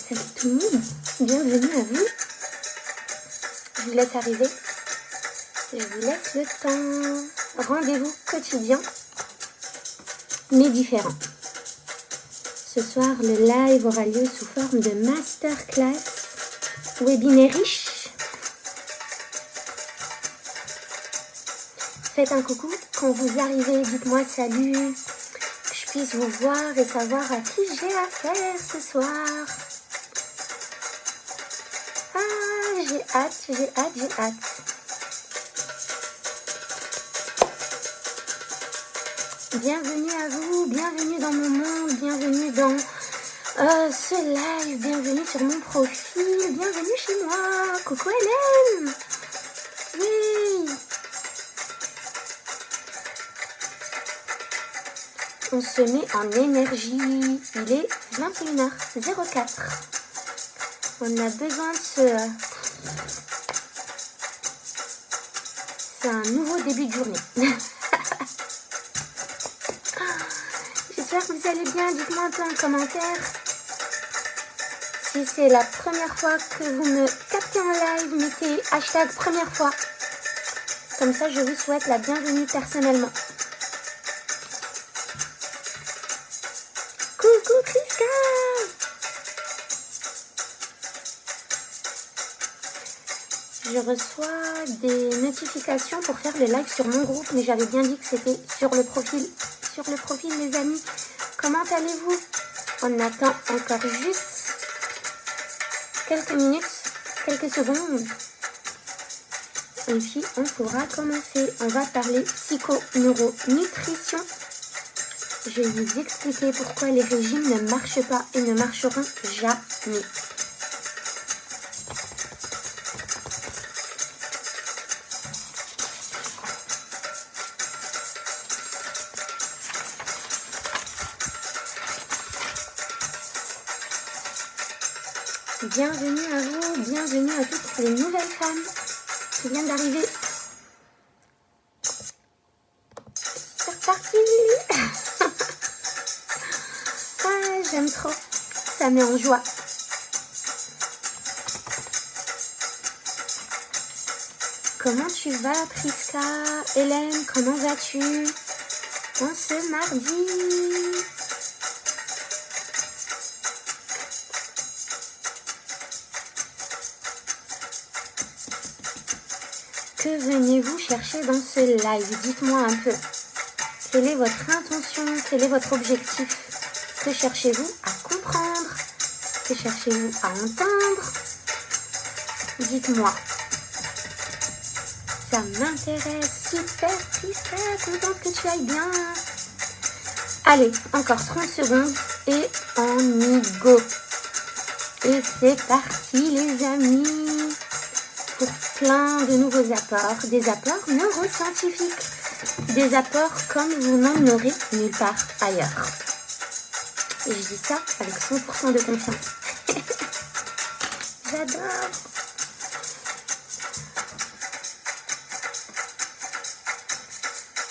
Salut tout le monde, bienvenue à vous. Je vous laisse arriver, je vous laisse le temps. Rendez-vous quotidien, mais différent. Ce soir, le live aura lieu sous forme de masterclass webinaire riche. Faites un coucou quand vous arrivez, dites-moi salut, que je puisse vous voir et savoir à qui j'ai affaire ce soir. Ah, j'ai hâte. Bienvenue à vous, bienvenue dans mon monde, bienvenue dans ce live, bienvenue sur mon profil, bienvenue chez moi. Coucou Hélène. Oui. On se met en énergie, il est 21h04. On a besoin de c'est un nouveau début de journée. J'espère que vous allez bien, dites-moi un peu en commentaire. Si c'est la première fois que vous me captez en live, mettez hashtag première fois. Comme ça, je vous souhaite la bienvenue personnellement. Coucou Chriska! Je reçois des notifications pour faire le live sur mon groupe, mais j'avais bien dit que c'était sur le profil. Sur le profil, les amis. Comment allez-vous? On attend encore juste quelques minutes, quelques secondes. Et puis, on pourra commencer. On va parler psycho-neuro-nutrition. Je vais vous expliquer pourquoi les régimes ne marchent pas et ne marcheront jamais. Bienvenue à vous, bienvenue à toutes les nouvelles femmes qui viennent d'arriver. C'est reparti. Ah, j'aime trop, ça met en joie. Comment tu vas Priska? Hélène, comment vas-tu en ce mardi? Que venez-vous chercher dans ce live? Dites-moi un peu. Quelle est votre intention? Quel est votre objectif? Que cherchez-vous à comprendre? Que cherchez-vous à entendre? Dites-moi. Ça m'intéresse. Super, Priska, contente que tu ailles bien. Allez, encore 30 secondes et on y go. Et c'est parti les amis. Pour plein de nouveaux apports, des apports neuroscientifiques, des apports comme vous n'en aurez nulle part ailleurs. Et je dis ça avec 100% de confiance. J'adore.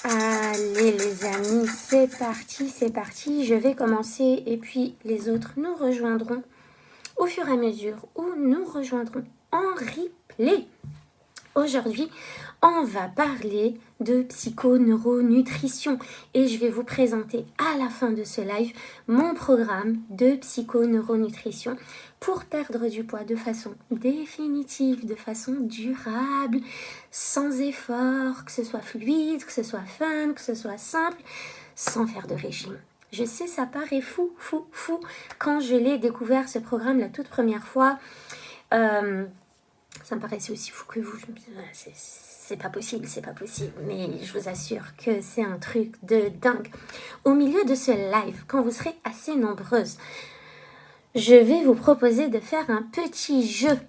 Allez les amis, c'est parti. Je vais commencer et puis les autres nous rejoindront au fur et à mesure ou nous rejoindront en replay. Aujourd'hui, on va parler de psycho-neuro-nutrition et je vais vous présenter à la fin de ce live mon programme de psycho-neuro-nutrition pour perdre du poids de façon définitive, de façon durable, sans effort, que ce soit fluide, que ce soit fun, que ce soit simple, sans faire de régime. Je sais, ça paraît fou. Quand je l'ai découvert, ce programme, la toute première fois, ça me paraissait aussi fou que vous. Je me disais, c'est pas possible. Mais je vous assure que c'est un truc de dingue. Au milieu de ce live, quand vous serez assez nombreuses, je vais vous proposer de faire un petit jeu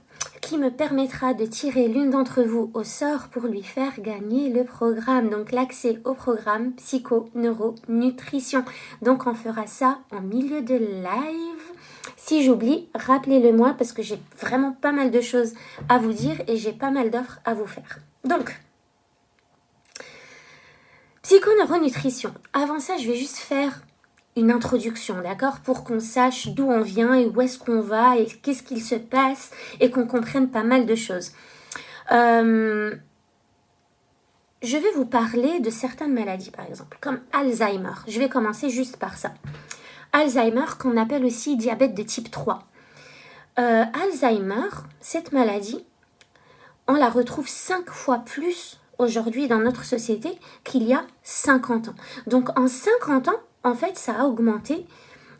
qui me permettra de tirer l'une d'entre vous au sort pour lui faire gagner le programme. Donc l'accès au programme psycho-neuro-nutrition. Donc on fera ça en milieu de live. Si j'oublie, rappelez-le moi parce que j'ai vraiment pas mal de choses à vous dire et j'ai pas mal d'offres à vous faire. Donc, psycho-neuro-nutrition. Avant ça, je vais juste faire une introduction, d'accord? Pour qu'on sache d'où on vient et où est-ce qu'on va et qu'est-ce qu'il se passe et qu'on comprenne pas mal de choses. Je vais vous parler de certaines maladies, par exemple, comme Alzheimer. Je vais commencer juste par ça. Alzheimer, qu'on appelle aussi diabète de type 3. Alzheimer, cette maladie, on la retrouve 5 fois plus aujourd'hui dans notre société qu'il y a 50 ans. Donc en 50 ans, en fait, ça a augmenté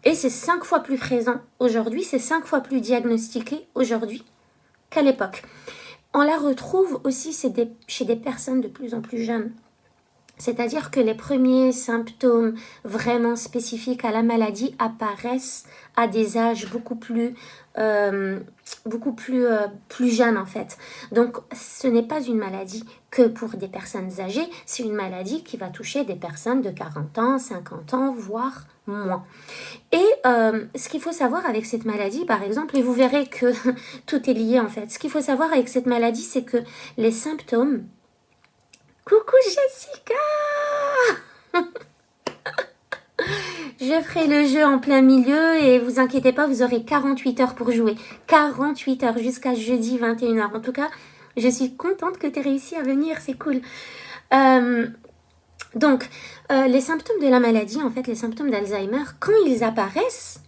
et c'est 5 fois plus présent aujourd'hui, c'est 5 fois plus diagnostiqué aujourd'hui qu'à l'époque. On la retrouve aussi chez des personnes de plus en plus jeunes. C'est-à-dire que les premiers symptômes vraiment spécifiques à la maladie apparaissent à des âges beaucoup plus jeunes en fait. Donc ce n'est pas une maladie que pour des personnes âgées, c'est une maladie qui va toucher des personnes de 40 ans, 50 ans, voire moins. Et ce qu'il faut savoir avec cette maladie, par exemple, et vous verrez que tout est lié en fait, ce qu'il faut savoir avec cette maladie, c'est que les symptômes... Coucou Jessica! Je ferai le jeu en plein milieu et vous inquiétez pas, vous aurez 48 heures pour jouer. 48 heures jusqu'à jeudi 21h. En tout cas, je suis contente que tu aies réussi à venir, c'est cool. Donc, les symptômes de la maladie, en fait, les symptômes d'Alzheimer, quand ils apparaissent,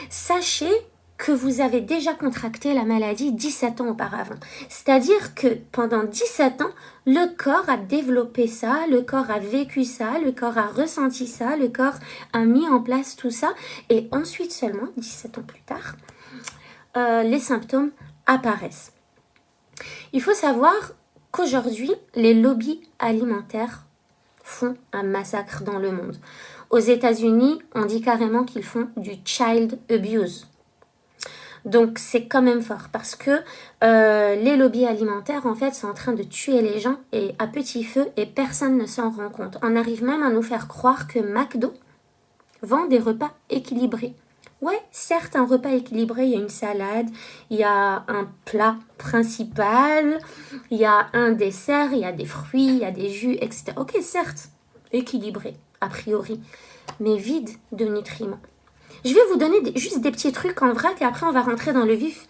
sachez que vous avez déjà contracté la maladie 17 ans auparavant. C'est-à-dire que pendant 17 ans, le corps a développé ça, le corps a vécu ça, le corps a ressenti ça, le corps a mis en place tout ça. Et ensuite seulement, 17 ans plus tard, les symptômes apparaissent. Il faut savoir qu'aujourd'hui, les lobbies alimentaires font un massacre dans le monde. Aux États-Unis, on dit carrément qu'ils font du child abuse. Donc c'est quand même fort parce que les lobbies alimentaires en fait sont en train de tuer les gens et à petit feu et personne ne s'en rend compte. On arrive même à nous faire croire que McDo vend des repas équilibrés. Ouais, certes, un repas équilibré, il y a une salade, il y a un plat principal, il y a un dessert, il y a des fruits, il y a des jus, etc. Ok, certes, équilibré, a priori, mais vide de nutriments. Je vais vous donner juste des petits trucs en vrac et après on va rentrer dans le vif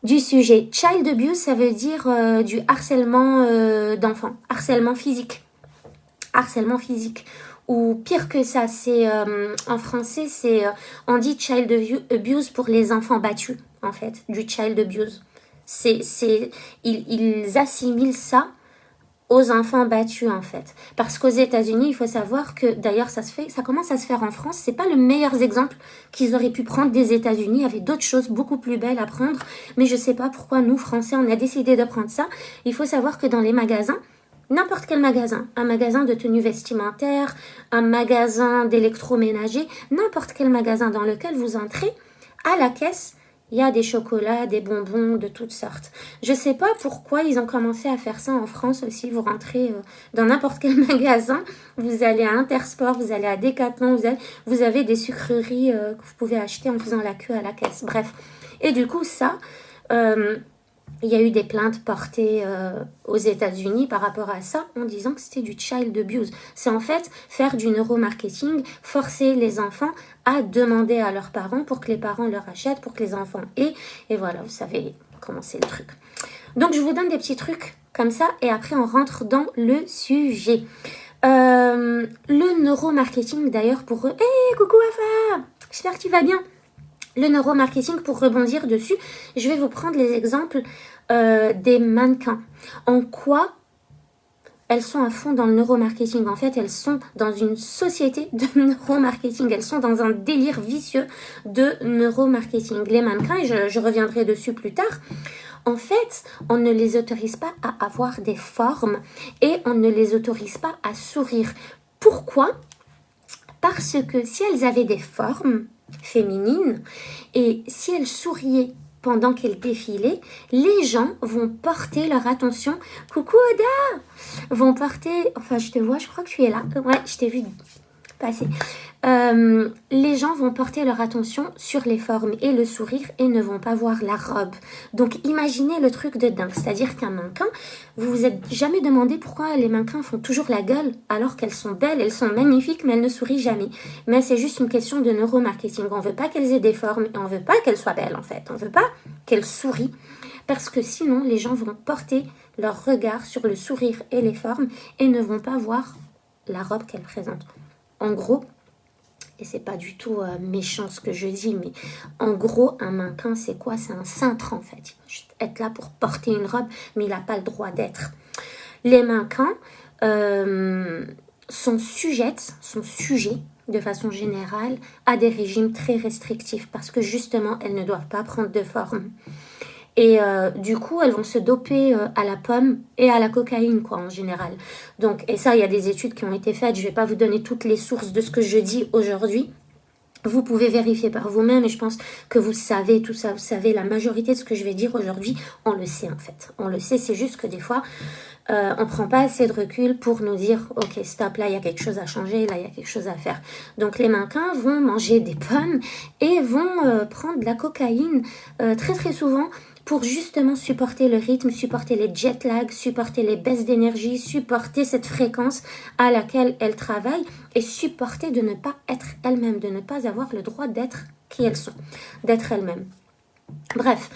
du sujet. Child abuse, ça veut dire du harcèlement d'enfants, harcèlement physique. Harcèlement physique. Ou pire que ça, c'est en français, c'est on dit child abuse pour les enfants battus, en fait, du child abuse. Ils assimilent ça aux enfants battus en fait. Parce qu'aux États-Unis, il faut savoir que d'ailleurs ça commence à se faire en France. C'est pas le meilleur exemple qu'ils auraient pu prendre des États-Unis. Il y avait d'autres choses beaucoup plus belles à prendre, mais je sais pas pourquoi nous Français on a décidé de prendre ça. Il faut savoir que dans les magasins, n'importe quel magasin, un magasin de tenues vestimentaires, un magasin d'électroménager, n'importe quel magasin dans lequel vous entrez, à la caisse, il y a des chocolats, des bonbons de toutes sortes. Je sais pas pourquoi ils ont commencé à faire ça en France aussi. Vous rentrez dans n'importe quel magasin, vous allez à Intersport, vous allez à Decathlon, vous avez des sucreries que vous pouvez acheter en faisant la queue à la caisse. Bref. Et du coup, ça... il y a eu des plaintes portées aux États-Unis par rapport à ça en disant que c'était du child abuse. C'est en fait faire du neuromarketing, forcer les enfants à demander à leurs parents pour que les parents leur achètent, pour que les enfants aient. Et voilà, vous savez comment c'est le truc. Donc je vous donne des petits trucs comme ça et après on rentre dans le sujet. Le neuromarketing d'ailleurs pour eux. Hey, coucou Afa, j'espère que tu vas bien. Le neuromarketing, pour rebondir dessus, je vais vous prendre les exemples des mannequins. En quoi elles sont à fond dans le neuromarketing? En fait, elles sont dans une société de neuromarketing. Elles sont dans un délire vicieux de neuromarketing. Les mannequins, et je reviendrai dessus plus tard, en fait, on ne les autorise pas à avoir des formes et on ne les autorise pas à sourire. Pourquoi? Parce que si elles avaient des formes féminines et si elles souriaient pendant qu'elles défilaient, les gens vont porter leur attention. Coucou Oda! Vont porter... Enfin, je te vois, je crois que tu es là. Ouais, je t'ai vu passer. Les gens vont porter leur attention sur les formes et le sourire et ne vont pas voir la robe. Donc imaginez le truc de dingue, c'est-à-dire qu'un mannequin, vous vous êtes jamais demandé pourquoi les mannequins font toujours la gueule alors qu'elles sont belles, elles sont magnifiques mais elles ne sourient jamais. Mais c'est juste une question de neuromarketing. On veut pas qu'elles aient des formes et on veut pas qu'elles soient belles en fait. On veut pas qu'elles sourient parce que sinon les gens vont porter leur regard sur le sourire et les formes et ne vont pas voir la robe qu'elles présentent. En gros, et c'est pas du tout méchant ce que je dis, mais en gros, un mannequin, c'est quoi? C'est un cintre en fait. Il va juste être là pour porter une robe, mais il n'a pas le droit d'être. Les mannequins sont sujets, de façon générale, à des régimes très restrictifs parce que justement, elles ne doivent pas prendre de forme. Et du coup, elles vont se doper à la pomme et à la cocaïne, quoi, en général. Donc, et ça, il y a des études qui ont été faites. Je ne vais pas vous donner toutes les sources de ce que je dis aujourd'hui. Vous pouvez vérifier par vous-même et je pense que vous savez tout ça. Vous savez, la majorité de ce que je vais dire aujourd'hui, on le sait en fait. On le sait, c'est juste que des fois, on ne prend pas assez de recul pour nous dire « Ok, stop, là, il y a quelque chose à changer, là, il y a quelque chose à faire. » Donc, les mannequins vont manger des pommes et vont prendre de la cocaïne très, très souvent pour justement supporter le rythme, supporter les jet lags, supporter les baisses d'énergie, supporter cette fréquence à laquelle elles travaillent et supporter de ne pas être elles-mêmes, de ne pas avoir le droit d'être qui elles sont, d'être elles-mêmes. Bref,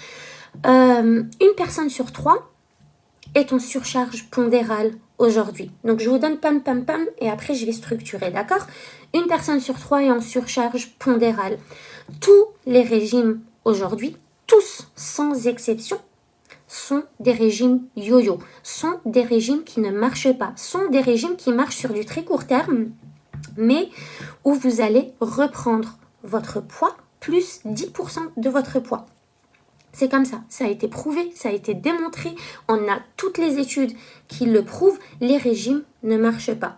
une personne sur 3 est en surcharge pondérale aujourd'hui. Donc, je vous donne pam, pam, pam et après, je vais structurer, d'accord? Une personne sur 3 est en surcharge pondérale. Tous les régimes aujourd'hui, tous, sans exception, sont des régimes yo-yo, sont des régimes qui ne marchent pas, sont des régimes qui marchent sur du très court terme, mais où vous allez reprendre votre poids plus 10% de votre poids. C'est comme ça, ça a été prouvé, ça a été démontré, on a toutes les études qui le prouvent, les régimes ne marchent pas.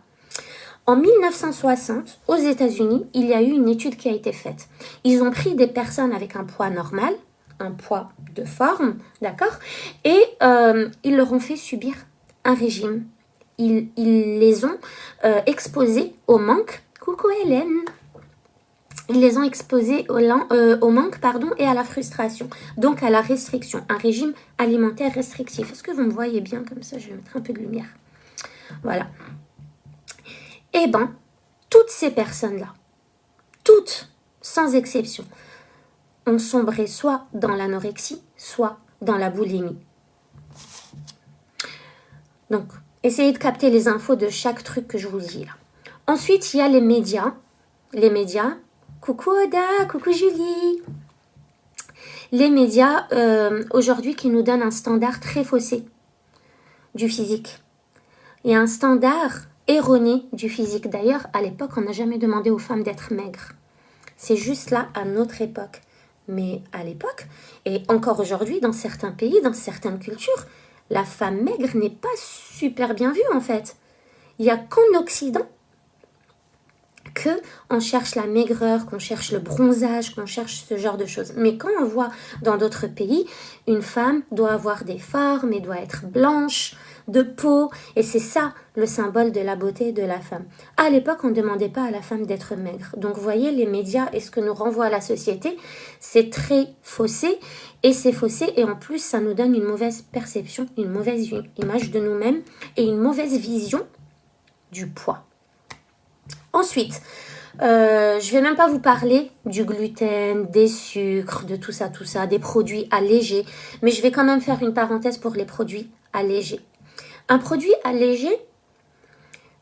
En 1960, aux États-Unis, il y a eu une étude qui a été faite. Ils ont pris des personnes avec un poids normal, un poids de forme, d'accord? Et ils leur ont fait subir un régime. Ils les ont exposés au manque. Coucou Hélène! Ils les ont exposés au manque et à la frustration, donc à la restriction, un régime alimentaire restrictif. Est-ce que vous me voyez bien comme ça? Je vais mettre un peu de lumière. Voilà. Eh bien, toutes ces personnes-là, toutes, sans exception, ont sombré soit dans l'anorexie, soit dans la boulimie. Donc, essayez de capter les infos de chaque truc que je vous dis là. Ensuite, il y a les médias. Les médias, coucou Oda, coucou Julie. Les médias, aujourd'hui, qui nous donnent un standard très faussé du physique. Il y a un standard erroné du physique. D'ailleurs, à l'époque, on n'a jamais demandé aux femmes d'être maigres. C'est juste là, à notre époque. Mais à l'époque, et encore aujourd'hui, dans certains pays, dans certaines cultures, la femme maigre n'est pas super bien vue en fait. Il n'y a qu'en Occident qu'on cherche la maigreur, qu'on cherche le bronzage, qu'on cherche ce genre de choses. Mais quand on voit dans d'autres pays, une femme doit avoir des formes et doit être blanche de peau. Et c'est ça le symbole de la beauté de la femme. À l'époque, on ne demandait pas à la femme d'être maigre. Donc, vous voyez, les médias et ce que nous renvoie la société, c'est très faussé. Et c'est faussé et en plus, ça nous donne une mauvaise perception, une mauvaise image de nous-mêmes et une mauvaise vision du poids. Ensuite, je vais même pas vous parler du gluten, des sucres, de tout ça, des produits allégés. Mais je vais quand même faire une parenthèse pour les produits allégés. Un produit allégé,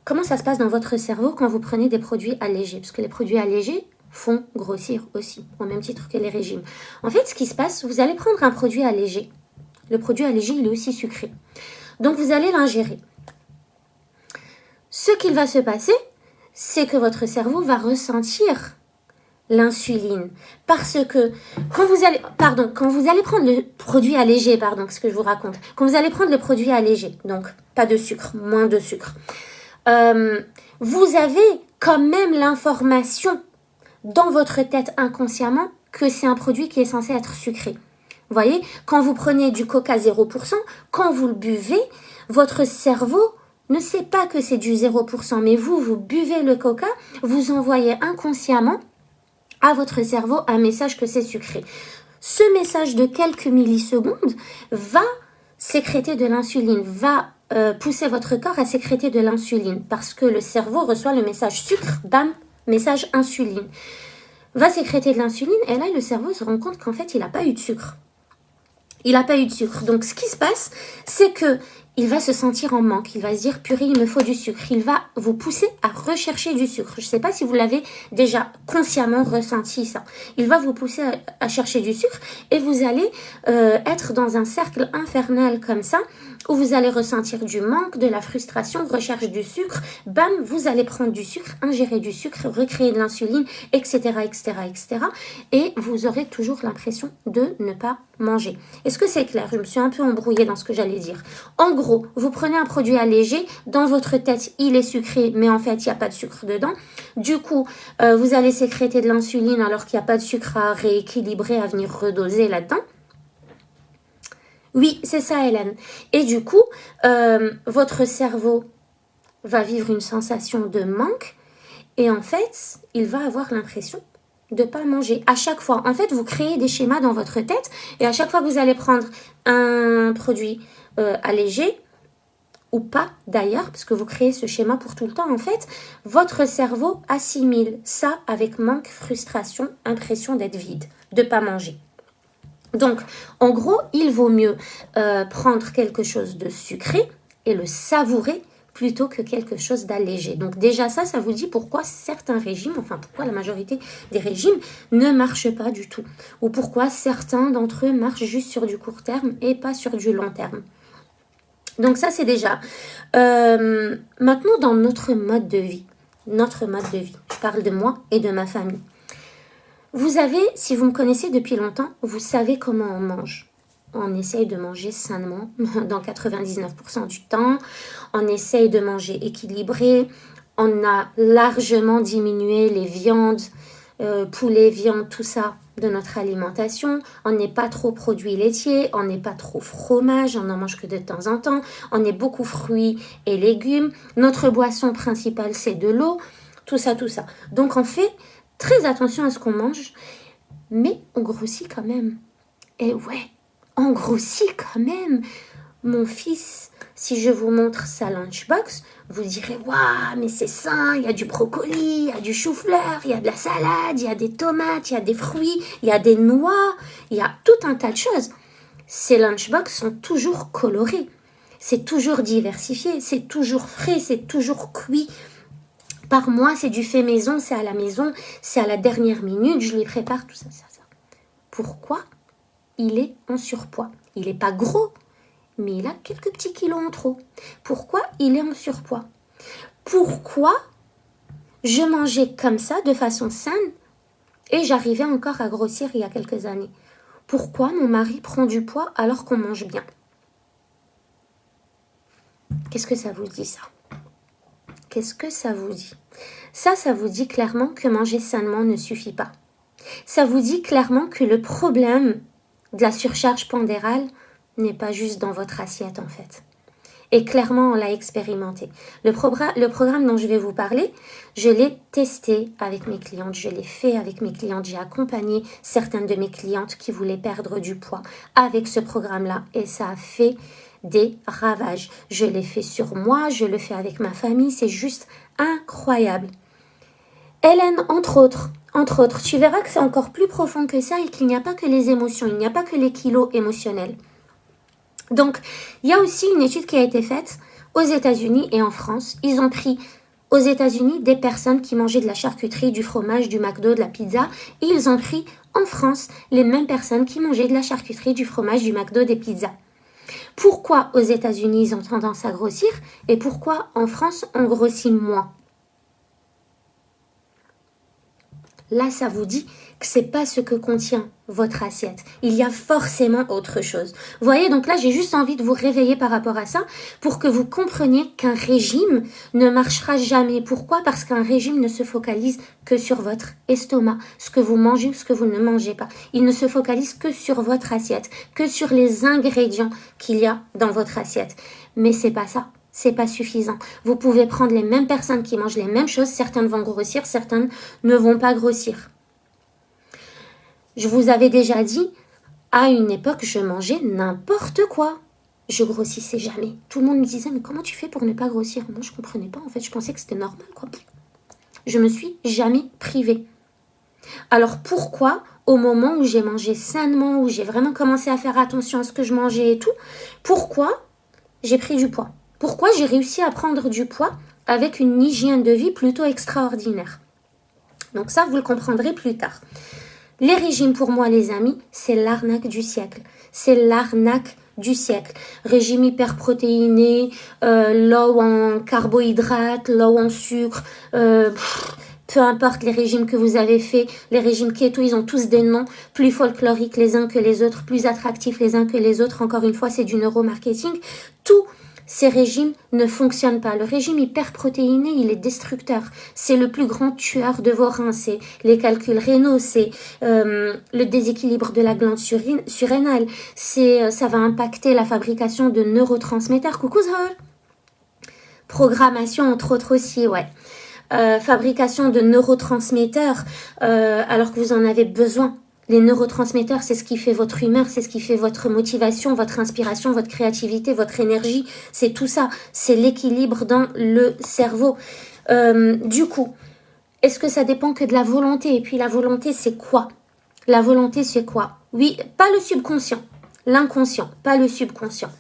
comment ça se passe dans votre cerveau quand vous prenez des produits allégés? Parce que les produits allégés font grossir aussi, au même titre que les régimes. En fait, ce qui se passe, vous allez prendre un produit allégé. Le produit allégé, il est aussi sucré. Donc, vous allez l'ingérer. Ce qu'il va se passer, c'est que votre cerveau va ressentir l'insuline. Parce que quand vous allez prendre le produit allégé, ce que je vous raconte, quand vous allez prendre le produit allégé, donc pas de sucre, moins de sucre, vous avez quand même l'information dans votre tête inconsciemment que c'est un produit qui est censé être sucré. Vous voyez, quand vous prenez du Coca 0%, quand vous le buvez, votre cerveau ne sait pas que c'est du 0%, mais vous buvez le coca, vous envoyez inconsciemment à votre cerveau un message que c'est sucré. Ce message de quelques millisecondes va sécréter de l'insuline, va pousser votre corps à sécréter de l'insuline parce que le cerveau reçoit le message sucre, bam, message insuline. Va sécréter de l'insuline et là, le cerveau se rend compte qu'en fait, il n'a pas eu de sucre. Il n'a pas eu de sucre. Donc, ce qui se passe, c'est que il va se sentir en manque. Il va se dire, purée, il me faut du sucre. Il va vous pousser à rechercher du sucre. Je ne sais pas si vous l'avez déjà consciemment ressenti, ça. Il va vous pousser à chercher du sucre et vous allez être dans un cercle infernal comme ça, où vous allez ressentir du manque, de la frustration, recherche du sucre. Bam, vous allez prendre du sucre, ingérer du sucre, recréer de l'insuline, etc., etc., etc. Et vous aurez toujours l'impression de ne pas manger. Est-ce que c'est clair? Je me suis un peu embrouillée dans ce que j'allais dire. En gros, vous prenez un produit allégé, dans votre tête, il est sucré, mais en fait, il n'y a pas de sucre dedans. Du coup, vous allez sécréter de l'insuline alors qu'il n'y a pas de sucre à rééquilibrer, à venir redoser là-dedans. Oui, c'est ça, Hélène. Et du coup, votre cerveau va vivre une sensation de manque et en fait, il va avoir l'impression de ne pas manger. À chaque fois, en fait, vous créez des schémas dans votre tête et à chaque fois que vous allez prendre un produit allégé ou pas d'ailleurs, parce que vous créez ce schéma pour tout le temps, en fait, votre cerveau assimile ça avec manque, frustration, impression d'être vide, de ne pas manger. Donc, en gros, il vaut mieux prendre quelque chose de sucré et le savourer plutôt que quelque chose d'allégé. Donc déjà ça vous dit pourquoi certains régimes, enfin pourquoi la majorité des régimes ne marchent pas du tout. Ou pourquoi certains d'entre eux marchent juste sur du court terme et pas sur du long terme. Donc ça c'est déjà. Maintenant dans notre mode de vie, je parle de moi et de ma famille. Vous avez, si vous me connaissez depuis longtemps, vous savez comment on mange. On essaye de manger sainement dans 99% du temps. On essaye de manger équilibré. On a largement diminué les viandes, poulet, viande, tout ça de notre alimentation. On n'est pas trop produits laitiers, on n'est pas trop fromage, on n'en mange que de temps en temps. On est beaucoup fruits et légumes. Notre boisson principale, c'est de l'eau. Tout ça, tout ça. Donc on fait très attention à ce qu'on mange, mais on grossit quand même. Et ouais, on grossit quand même. Mon fils, si je vous montre sa lunchbox, vous direz « Waouh, mais c'est sain, il y a du brocoli, il y a du chou-fleur, il y a de la salade, il y a des tomates, il y a des fruits, il y a des noix, il y a tout un tas de choses. » Ces lunchbox sont toujours colorés, c'est toujours diversifié, c'est toujours frais, c'est toujours cuit. Par mois, c'est du fait maison, c'est à la maison, c'est à la dernière minute, je lui prépare tout ça, ça. Pourquoi il est en surpoids? Il n'est pas gros, mais il a quelques petits kilos en trop. Pourquoi il est en surpoids? Pourquoi je mangeais comme ça, de façon saine, et j'arrivais encore à grossir il y a quelques années? Pourquoi mon mari prend du poids alors qu'on mange bien? Qu'est-ce que ça vous dit, ça? Qu'est-ce que ça vous dit? Ça vous dit clairement que manger sainement ne suffit pas. Ça vous dit clairement que le problème de la surcharge pondérale n'est pas juste dans votre assiette en fait. Et clairement, on l'a expérimenté. Le programme dont je vais vous parler, je l'ai testé avec mes clientes, je l'ai fait avec mes clientes. J'ai accompagné certaines de mes clientes qui voulaient perdre du poids avec ce programme-là et ça a fait des ravages. Je l'ai fait sur moi, je le fais avec ma famille, c'est juste incroyable. Hélène, entre autres, tu verras que c'est encore plus profond que ça et qu'il n'y a pas que les émotions, il n'y a pas que les kilos émotionnels. Donc, il y a aussi une étude qui a été faite aux États-Unis et en France. Ils ont pris aux États-Unis des personnes qui mangeaient de la charcuterie, du fromage, du McDo, de la pizza. Et ils ont pris en France les mêmes personnes qui mangeaient de la charcuterie, du fromage, du McDo, des pizzas. Pourquoi aux États-Unis ils ont tendance à grossir et pourquoi en France on grossit moins? Là, ça vous dit que c'est pas ce que contient votre assiette. Il y a forcément autre chose. Vous voyez, donc là, j'ai juste envie de vous réveiller par rapport à ça pour que vous compreniez qu'un régime ne marchera jamais. Pourquoi? Parce qu'un régime ne se focalise que sur votre estomac, ce que vous mangez ou ce que vous ne mangez pas. Il ne se focalise que sur votre assiette, que sur les ingrédients qu'il y a dans votre assiette. Mais c'est pas ça. c'est pas suffisant. Vous pouvez prendre les mêmes personnes qui mangent les mêmes choses, certaines vont grossir, certaines ne vont pas grossir. Je vous avais déjà dit, à une époque, je mangeais n'importe quoi. Je grossissais jamais. Tout le monde me disait, mais comment tu fais pour ne pas grossir? Moi, je comprenais pas, en fait, je pensais que c'était normal, quoi. Je me suis jamais privée. Alors pourquoi, au moment où j'ai mangé sainement, où j'ai vraiment commencé à faire attention à ce que je mangeais et tout, pourquoi j'ai pris du poids? Pourquoi j'ai réussi à prendre du poids avec une hygiène de vie plutôt extraordinaire? Donc ça, vous le comprendrez plus tard. Les régimes, pour moi, les amis, c'est l'arnaque du siècle. C'est l'arnaque du siècle. Régime hyperprotéiné, low en carbohydrates, low en sucre, peu importe les régimes que vous avez faits, les régimes keto, ils ont tous des noms plus folkloriques les uns que les autres, plus attractifs les uns que les autres. Encore une fois, c'est du neuromarketing. Tous ces régimes ne fonctionnent pas. Le régime hyperprotéiné, il est destructeur. C'est le plus grand tueur de vos reins. C'est les calculs rénaux, c'est le déséquilibre de la glande surrénale. Ça va impacter la fabrication de neurotransmetteurs. Coucou Zol. Programmation, entre autres aussi, ouais. Fabrication de neurotransmetteurs alors que vous en avez besoin. Les neurotransmetteurs, c'est ce qui fait votre humeur, c'est ce qui fait votre motivation, votre inspiration, votre créativité, votre énergie. C'est tout ça. C'est l'équilibre dans le cerveau. Du coup, est-ce que ça dépend que de la volonté? Et puis la volonté, c'est quoi? La volonté, c'est quoi? Oui, pas le subconscient. L'inconscient, pas le subconscient.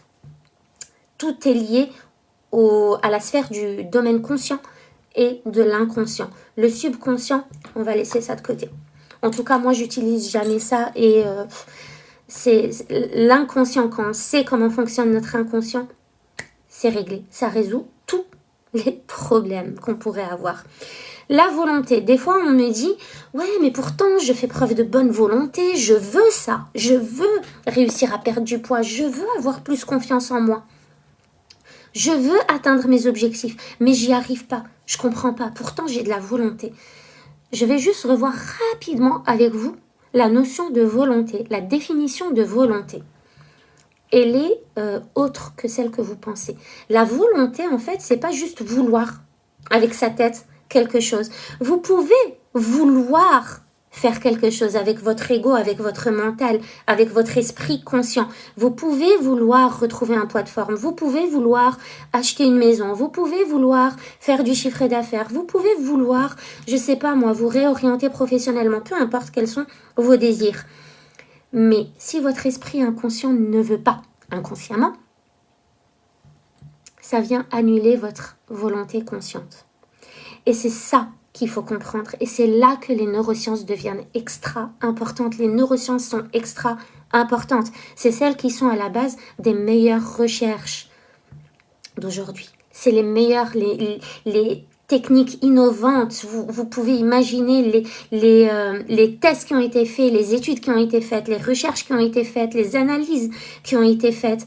Tout est lié à la sphère du domaine conscient et de l'inconscient. Le subconscient, on va laisser ça de côté. En tout cas, moi, j'utilise jamais ça et c'est l'inconscient. Quand on sait comment fonctionne notre inconscient, c'est réglé. Ça résout tous les problèmes qu'on pourrait avoir. La volonté. Des fois, on me dit, ouais, mais pourtant, je fais preuve de bonne volonté. Je veux ça. Je veux réussir à perdre du poids. Je veux avoir plus confiance en moi. Je veux atteindre mes objectifs, mais j'y arrive pas. Je comprends pas. Pourtant, j'ai de la volonté. Je vais juste revoir rapidement avec vous la notion de volonté, la définition de volonté. Elle est autre que celle que vous pensez. La volonté, en fait, c'est pas juste vouloir avec sa tête quelque chose. Vous pouvez vouloir faire quelque chose avec votre ego, avec votre mental, avec votre esprit conscient. Vous pouvez vouloir retrouver un poids de forme, vous pouvez vouloir acheter une maison, vous pouvez vouloir faire du chiffre d'affaires, vous pouvez vouloir, je sais pas moi, vous réorienter professionnellement, peu importe quels sont vos désirs. Mais si votre esprit inconscient ne veut pas inconsciemment, ça vient annuler votre volonté consciente. Et c'est ça qu'il faut comprendre. Et c'est là que les neurosciences deviennent extra importantes. Les neurosciences sont extra importantes. C'est celles qui sont à la base des meilleures recherches d'aujourd'hui. C'est les meilleures, les techniques innovantes. Vous pouvez imaginer les tests qui ont été faits, les études qui ont été faites, les recherches qui ont été faites, les analyses qui ont été faites.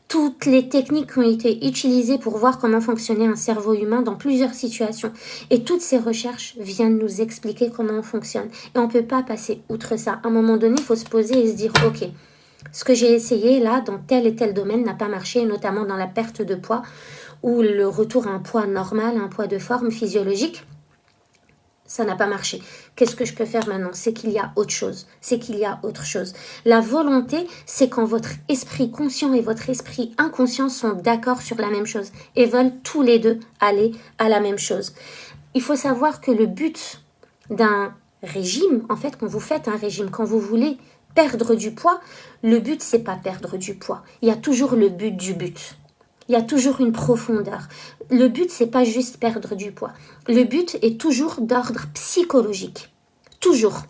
Toutes les techniques qui ont été utilisées pour voir comment fonctionnait un cerveau humain dans plusieurs situations. Et toutes ces recherches viennent nous expliquer comment on fonctionne. Et on ne peut pas passer outre ça. À un moment donné, il faut se poser et se dire, ok, ce que j'ai essayé là, dans tel et tel domaine, n'a pas marché, notamment dans la perte de poids ou le retour à un poids normal, un poids de forme physiologique. Ça n'a pas marché. Qu'est-ce que je peux faire maintenant? C'est qu'il y a autre chose. C'est qu'il y a autre chose. La volonté, c'est quand votre esprit conscient et votre esprit inconscient sont d'accord sur la même chose et veulent tous les deux aller à la même chose. Il faut savoir que le but d'un régime, en fait, quand vous faites un régime, quand vous voulez perdre du poids, le but, c'est pas perdre du poids. Il y a toujours le but du but. Il y a toujours une profondeur. Le but, c'est pas juste perdre du poids. Le but est toujours d'ordre psychologique. Toujours.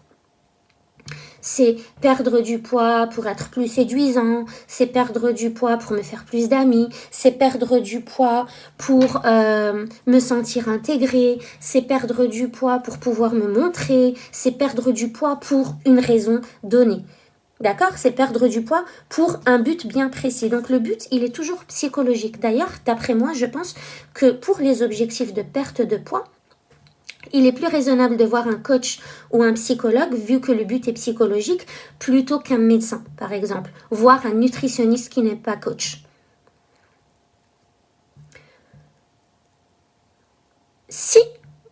C'est perdre du poids pour être plus séduisant, c'est perdre du poids pour me faire plus d'amis, c'est perdre du poids pour me sentir intégrée, c'est perdre du poids pour pouvoir me montrer, c'est perdre du poids pour une raison donnée. D'accord? C'est perdre du poids pour un but bien précis. Donc le but, il est toujours psychologique. D'ailleurs, d'après moi, je pense que pour les objectifs de perte de poids, il est plus raisonnable de voir un coach ou un psychologue, vu que le but est psychologique, plutôt qu'un médecin, par exemple. Voire un nutritionniste qui n'est pas coach. Si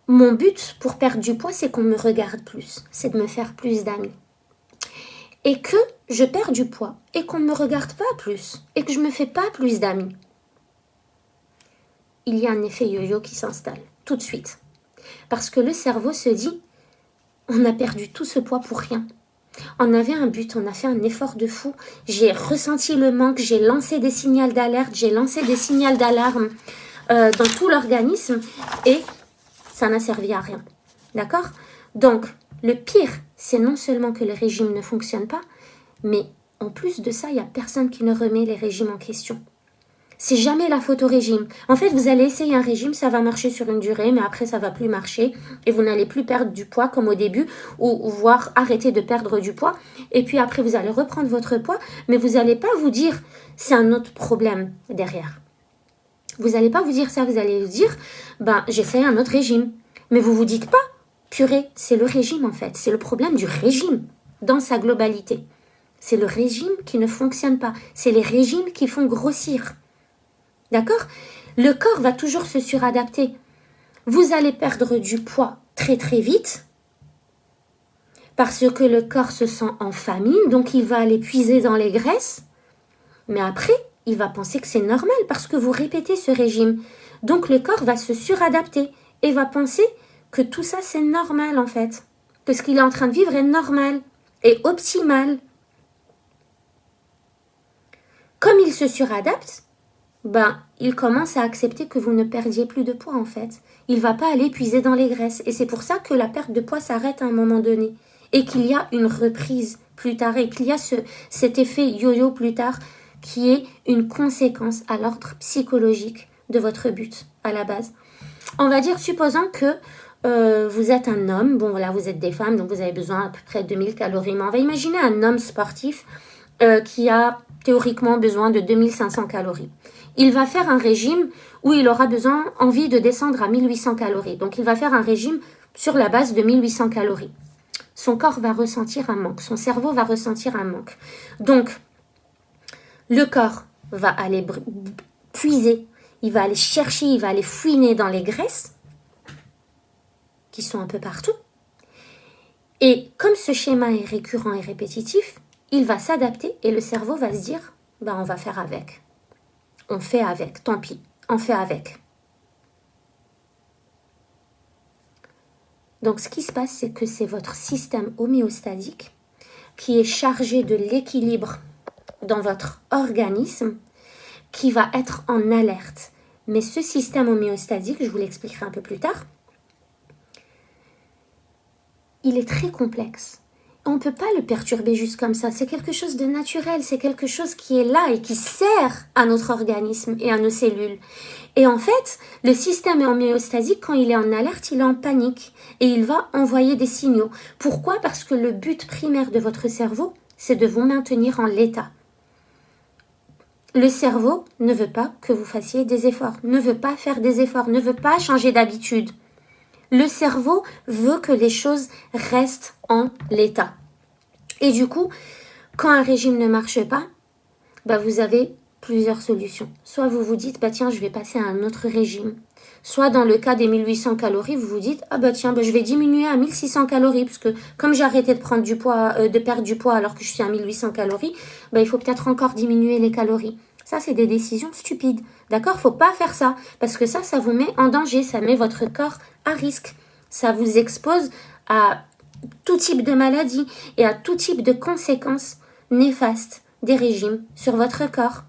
mon but pour perdre du poids, c'est qu'on me regarde plus, c'est de me faire plus d'amis, et que je perds du poids et qu'on ne me regarde pas plus et que je ne me fais pas plus d'amis, il y a un effet yo-yo qui s'installe tout de suite. Parce que le cerveau se dit, on a perdu tout ce poids pour rien. On avait un but, on a fait un effort de fou. J'ai ressenti le manque, j'ai lancé des signaux d'alerte, j'ai lancé des signaux d'alarme dans tout l'organisme et ça n'a servi à rien. D'accord? Donc, le pire, c'est non seulement que le régime ne fonctionne pas, mais en plus de ça, il n'y a personne qui ne remet les régimes en question. C'est jamais la faute au régime. En fait, vous allez essayer un régime, ça va marcher sur une durée, mais après, ça va plus marcher et vous n'allez plus perdre du poids comme au début ou voire arrêter de perdre du poids. Et puis après, vous allez reprendre votre poids, mais vous n'allez pas vous dire c'est un autre problème derrière. Vous n'allez pas vous dire ça, vous allez vous dire j'ai fait un autre régime. Mais vous vous dites pas, purée, c'est le régime en fait, c'est le problème du régime dans sa globalité. C'est le régime qui ne fonctionne pas, c'est les régimes qui font grossir. D'accord? Le corps va toujours se suradapter. Vous allez perdre du poids très très vite parce que le corps se sent en famine, donc il va aller puiser dans les graisses. Mais après, il va penser que c'est normal parce que vous répétez ce régime. Donc le corps va se suradapter et va penser que tout ça c'est normal en fait. Que ce qu'il est en train de vivre est normal et optimal. Comme il se suradapte, il commence à accepter que vous ne perdiez plus de poids en fait. Il ne va pas aller puiser dans les graisses. Et c'est pour ça que la perte de poids s'arrête à un moment donné. Et qu'il y a une reprise plus tard. Et qu'il y a cet effet yo-yo plus tard qui est une conséquence à l'ordre psychologique de votre but à la base. On va dire, supposons que vous êtes un homme. Bon voilà, vous êtes des femmes, donc vous avez besoin à peu près de 2000 calories. Mais on va imaginer un homme sportif qui a théoriquement besoin de 2500 calories. Il va faire un régime où il aura envie de descendre à 1800 calories. Donc, il va faire un régime sur la base de 1800 calories. Son corps va ressentir un manque. Son cerveau va ressentir un manque. Donc, le corps va aller puiser. Il va aller chercher, il va aller fouiner dans les graisses qui sont un peu partout. Et comme ce schéma est récurrent et répétitif, il va s'adapter et le cerveau va se dire, on va faire avec. On fait avec, tant pis, on fait avec. Donc, ce qui se passe, c'est que c'est votre système homéostatique qui est chargé de l'équilibre dans votre organisme qui va être en alerte. Mais ce système homéostatique, je vous l'expliquerai un peu plus tard, il est très complexe. On ne peut pas le perturber juste comme ça. C'est quelque chose de naturel, c'est quelque chose qui est là et qui sert à notre organisme et à nos cellules. Et en fait, le système homéostasique, quand il est en alerte, il est en panique et il va envoyer des signaux. Pourquoi? Parce que le but primaire de votre cerveau, c'est de vous maintenir en l'état. Le cerveau ne veut pas que vous fassiez des efforts, ne veut pas faire des efforts, ne veut pas changer d'habitude. Le cerveau veut que les choses restent en l'état. Et du coup, quand un régime ne marche pas, vous avez plusieurs solutions. Soit vous vous dites, tiens, je vais passer à un autre régime. Soit dans le cas des 1800 calories, vous vous dites, je vais diminuer à 1600 calories, parce que comme j'ai arrêté de prendre du poids, de perdre du poids alors que je suis à 1800 calories, il faut peut-être encore diminuer les calories. Ça, c'est des décisions stupides. D'accord? Faut pas faire ça. Parce que ça vous met en danger. Ça met votre corps à risque. Ça vous expose à tout type de maladie et à tout type de conséquences néfastes des régimes sur votre corps.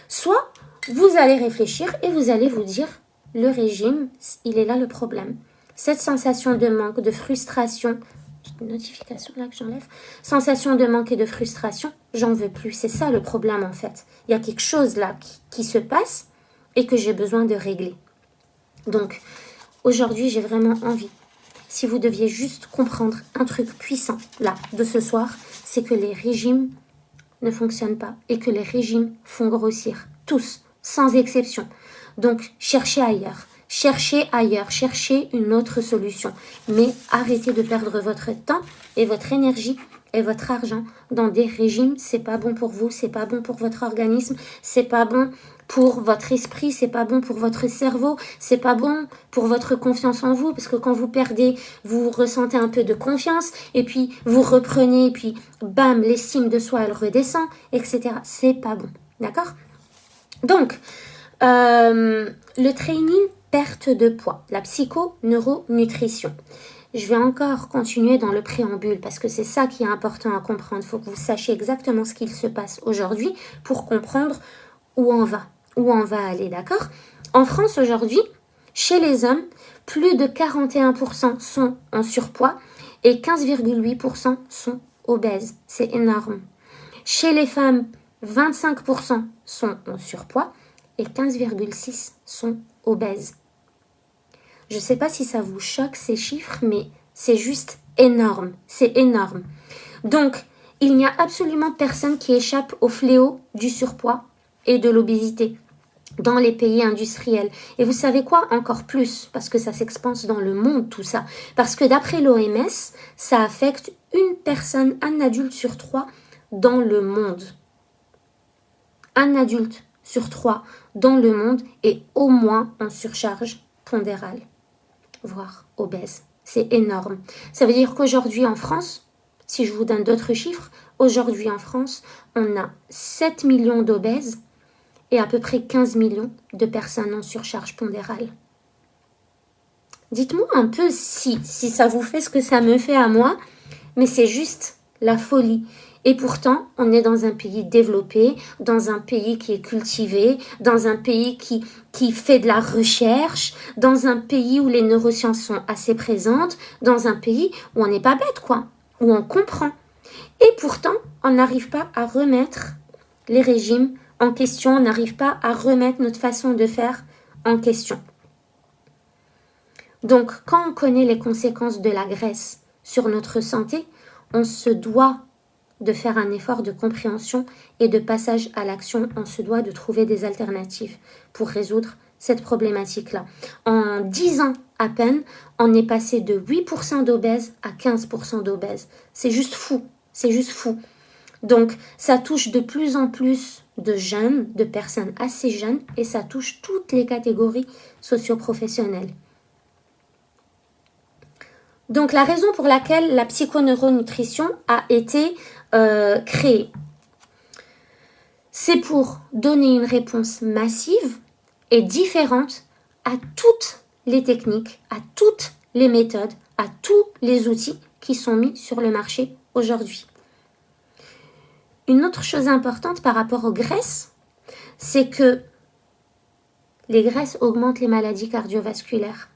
Soit vous allez réfléchir et vous allez vous dire, le régime, il est là le problème. Cette sensation de manque, de frustration, j'ai une notification là que j'enlève, sensation de manque et de frustration, j'en veux plus. C'est ça le problème en fait. Il y a quelque chose là qui se passe et que j'ai besoin de régler. Donc, aujourd'hui, j'ai vraiment envie, si vous deviez juste comprendre un truc puissant là, de ce soir, c'est que les régimes ne fonctionnent pas et que les régimes font grossir. Tous, sans exception. Donc, cherchez ailleurs. Cherchez une autre solution. Mais arrêtez de perdre votre temps et votre énergie et votre argent dans des régimes. C'est pas bon pour vous, c'est pas bon pour votre organisme, c'est pas bon pour votre esprit, c'est pas bon pour votre cerveau, c'est pas bon pour votre confiance en vous, parce que quand vous perdez, vous ressentez un peu de confiance, et puis vous reprenez, et puis bam, l'estime de soi, elle redescend, etc. C'est pas bon, d'accord? Donc, le training perte de poids, la psycho-neuronutrition. Je vais encore continuer dans le préambule parce que c'est ça qui est important à comprendre. Il faut que vous sachiez exactement ce qu'il se passe aujourd'hui pour comprendre où on va aller, d'accord? En France aujourd'hui, chez les hommes, plus de 41% sont en surpoids et 15,8% sont obèses. C'est énorme. Chez les femmes, 25% sont en surpoids et 15,6% sont obèses. Je ne sais pas si ça vous choque ces chiffres, mais c'est juste énorme. C'est énorme. Donc, il n'y a absolument personne qui échappe au fléau du surpoids et de l'obésité dans les pays industriels. Et vous savez quoi? Encore plus, parce que ça s'expanse dans le monde, tout ça. Parce que d'après l'OMS, ça affecte une personne, un adulte sur 3 dans le monde. Un adulte sur 3 dans le monde est au moins en surcharge pondérale, voire obèse. C'est énorme. Ça veut dire qu'aujourd'hui en France, si je vous donne d'autres chiffres, aujourd'hui en France, on a 7 millions d'obèses et à peu près 15 millions de personnes en surcharge pondérale. Dites-moi un peu si ça vous fait ce que ça me fait à moi, mais c'est juste la folie. Et pourtant, on est dans un pays développé, dans un pays qui est cultivé, dans un pays qui fait de la recherche, dans un pays où les neurosciences sont assez présentes, dans un pays où on n'est pas bête, quoi, où on comprend. Et pourtant, on n'arrive pas à remettre les régimes en question, on n'arrive pas à remettre notre façon de faire en question. Donc, quand on connaît les conséquences de la graisse sur notre santé, on se doit de faire un effort de compréhension et de passage à l'action. On se doit de trouver des alternatives pour résoudre cette problématique-là. En 10 ans à peine, on est passé de 8% d'obèses à 15% d'obèses. C'est juste fou, c'est juste fou. Donc, ça touche de plus en plus de jeunes, de personnes assez jeunes, et ça touche toutes les catégories socio-professionnelles. Donc, la raison pour laquelle la psychoneuronutrition a été créée, c'est pour donner une réponse massive et différente à toutes les techniques, à toutes les méthodes, à tous les outils qui sont mis sur le marché aujourd'hui. Une autre chose importante par rapport aux graisses, c'est que les graisses augmentent les maladies cardiovasculaires.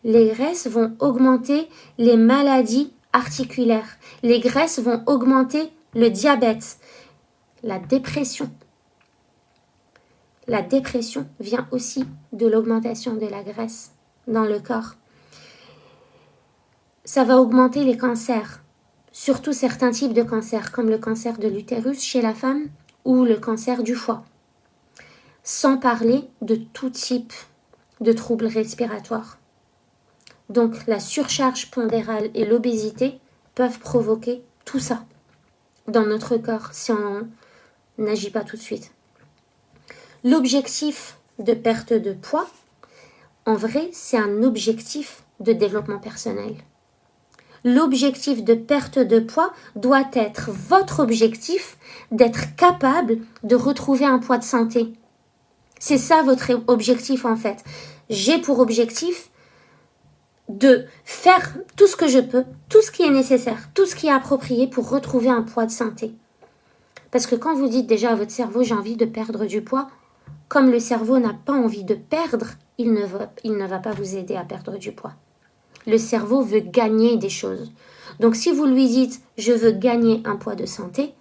Les graisses vont augmenter les maladies articulaires. Les graisses vont augmenter le diabète, la dépression. La dépression vient aussi de l'augmentation de la graisse dans le corps. Ça va augmenter les cancers, surtout certains types de cancers, comme le cancer de l'utérus chez la femme ou le cancer du foie. Sans parler de tout type de troubles respiratoires. Donc la surcharge pondérale et l'obésité peuvent provoquer tout ça dans notre corps si on n'agit pas tout de suite. L'objectif de perte de poids, en vrai, c'est un objectif de développement personnel. L'objectif de perte de poids doit être votre objectif d'être capable de retrouver un poids de santé. C'est ça votre objectif en fait. J'ai pour objectif de faire tout ce que je peux, tout ce qui est nécessaire, tout ce qui est approprié pour retrouver un poids de santé. Parce que quand vous dites déjà à votre cerveau, j'ai envie de perdre du poids, comme le cerveau n'a pas envie de perdre, il ne va pas vous aider à perdre du poids. Le cerveau veut gagner des choses. Donc si vous lui dites, je veux gagner un poids de santé,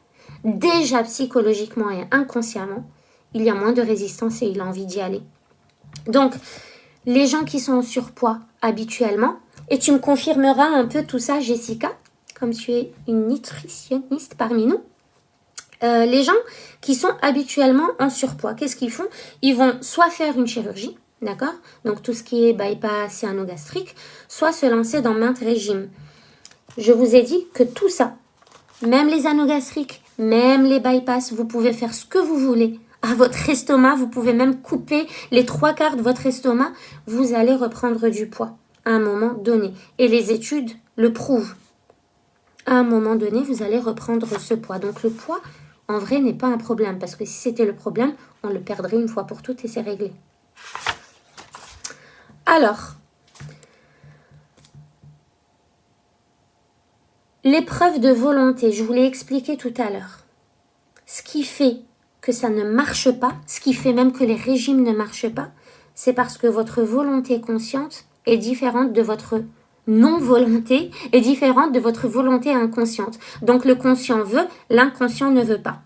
déjà psychologiquement et inconsciemment, il y a moins de résistance et il a envie d'y aller. Donc, les gens qui sont en surpoids habituellement, et tu me confirmeras un peu tout ça, Jessica, comme tu es une nutritionniste parmi nous, les gens qui sont habituellement en surpoids, qu'est-ce qu'ils font? Ils vont soit faire une chirurgie, d'accord? Donc tout ce qui est bypass cyanogastrique, soit se lancer dans maintes régimes. Je vous ai dit que tout ça, même les anogastriques, même les bypass, vous pouvez faire ce que vous voulez à votre estomac, vous pouvez même couper les 3/4 de votre estomac, vous allez reprendre du poids à un moment donné. Et les études le prouvent. À un moment donné, vous allez reprendre ce poids. Donc le poids, en vrai, n'est pas un problème. Parce que si c'était le problème, on le perdrait une fois pour toutes et c'est réglé. Alors, l'épreuve de volonté, je vous l'ai expliqué tout à l'heure. Ce qui fait que ça ne marche pas, ce qui fait même que les régimes ne marchent pas, c'est parce que votre volonté consciente est différente de votre non-volonté, est différente de votre volonté inconsciente. Donc le conscient veut, l'inconscient ne veut pas.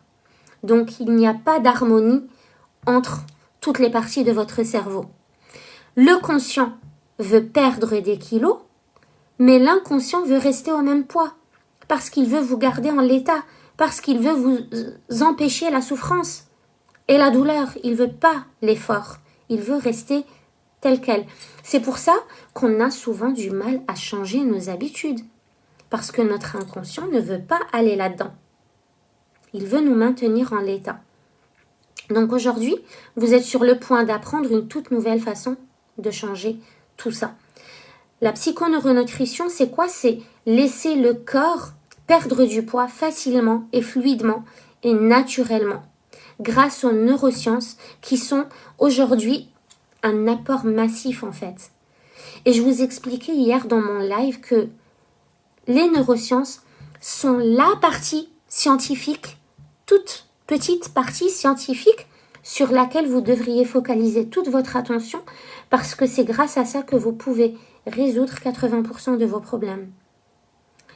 Donc il n'y a pas d'harmonie entre toutes les parties de votre cerveau. Le conscient veut perdre des kilos, mais l'inconscient veut rester au même poids, parce qu'il veut vous garder en l'état, parce qu'il veut vous empêcher la souffrance et la douleur. Il ne veut pas l'effort, il veut rester tel quel. C'est pour ça qu'on a souvent du mal à changer nos habitudes, parce que notre inconscient ne veut pas aller là-dedans. Il veut nous maintenir en l'état. Donc aujourd'hui, vous êtes sur le point d'apprendre une toute nouvelle façon de changer tout ça. La psychoneuronutrition, c'est quoi? C'est laisser le corps perdre du poids facilement et fluidement et naturellement grâce aux neurosciences qui sont aujourd'hui un apport massif en fait. Et je vous expliquais hier dans mon live que les neurosciences sont la partie scientifique, toute petite partie scientifique sur laquelle vous devriez focaliser toute votre attention parce que c'est grâce à ça que vous pouvez résoudre 80% de vos problèmes.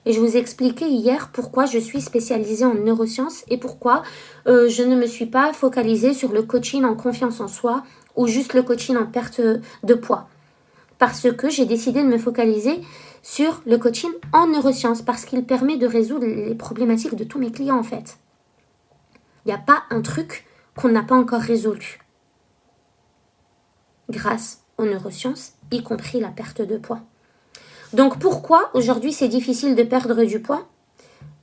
Et je vous ai expliqué hier pourquoi je suis spécialisée en neurosciences et pourquoi je ne me suis pas focalisée sur le coaching en confiance en soi ou juste le coaching en perte de poids. Parce que j'ai décidé de me focaliser sur le coaching en neurosciences parce qu'il permet de résoudre les problématiques de tous mes clients en fait. Il n'y a pas un truc qu'on n'a pas encore résolu grâce aux neurosciences, y compris la perte de poids. Donc pourquoi aujourd'hui c'est difficile de perdre du poids?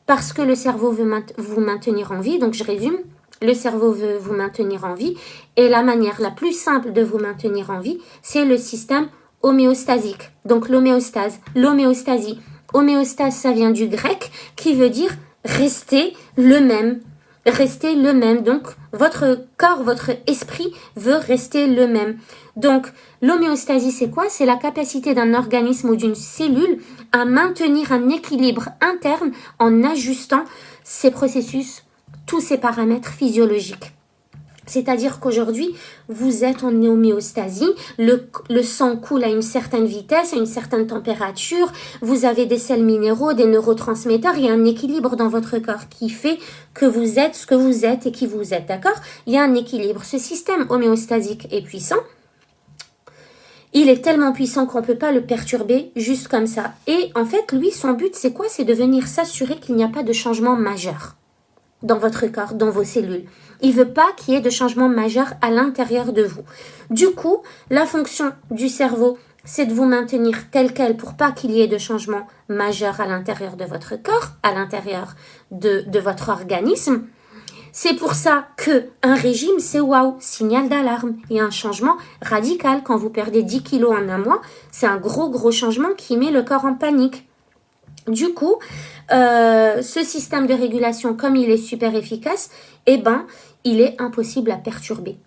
Parce que le cerveau veut vous maintenir en vie, donc je résume, le cerveau veut vous maintenir en vie et la manière la plus simple de vous maintenir en vie, c'est le système homéostasique. Donc l'homéostasie. Homéostase, ça vient du grec qui veut dire rester le même. Rester le même. Donc, votre corps, votre esprit veut rester le même. Donc, l'homéostasie, c'est quoi? C'est la capacité d'un organisme ou d'une cellule à maintenir un équilibre interne en ajustant ses processus, tous ses paramètres physiologiques. C'est-à-dire qu'aujourd'hui, vous êtes en homéostasie, le sang coule à une certaine vitesse, à une certaine température, vous avez des sels minéraux, des neurotransmetteurs, il y a un équilibre dans votre corps qui fait que vous êtes ce que vous êtes et qui vous êtes, d'accord? Il y a un équilibre. Ce système homéostasique est puissant. Il est tellement puissant qu'on ne peut pas le perturber juste comme ça. Et en fait, lui, son but, c'est quoi? C'est de venir s'assurer qu'il n'y a pas de changement majeur dans votre corps, dans vos cellules. Il ne veut pas qu'il y ait de changement majeur à l'intérieur de vous. Du coup, la fonction du cerveau, c'est de vous maintenir tel quel pour pas qu'il y ait de changement majeur à l'intérieur de votre corps, à l'intérieur de votre organisme. C'est pour ça qu'un régime, c'est waouh, signal d'alarme. Il y a un changement radical. Quand vous perdez 10 kilos en un mois, c'est un gros changement qui met le corps en panique. Du coup, ce système de régulation, comme il est super efficace, eh ben, il est impossible à perturber.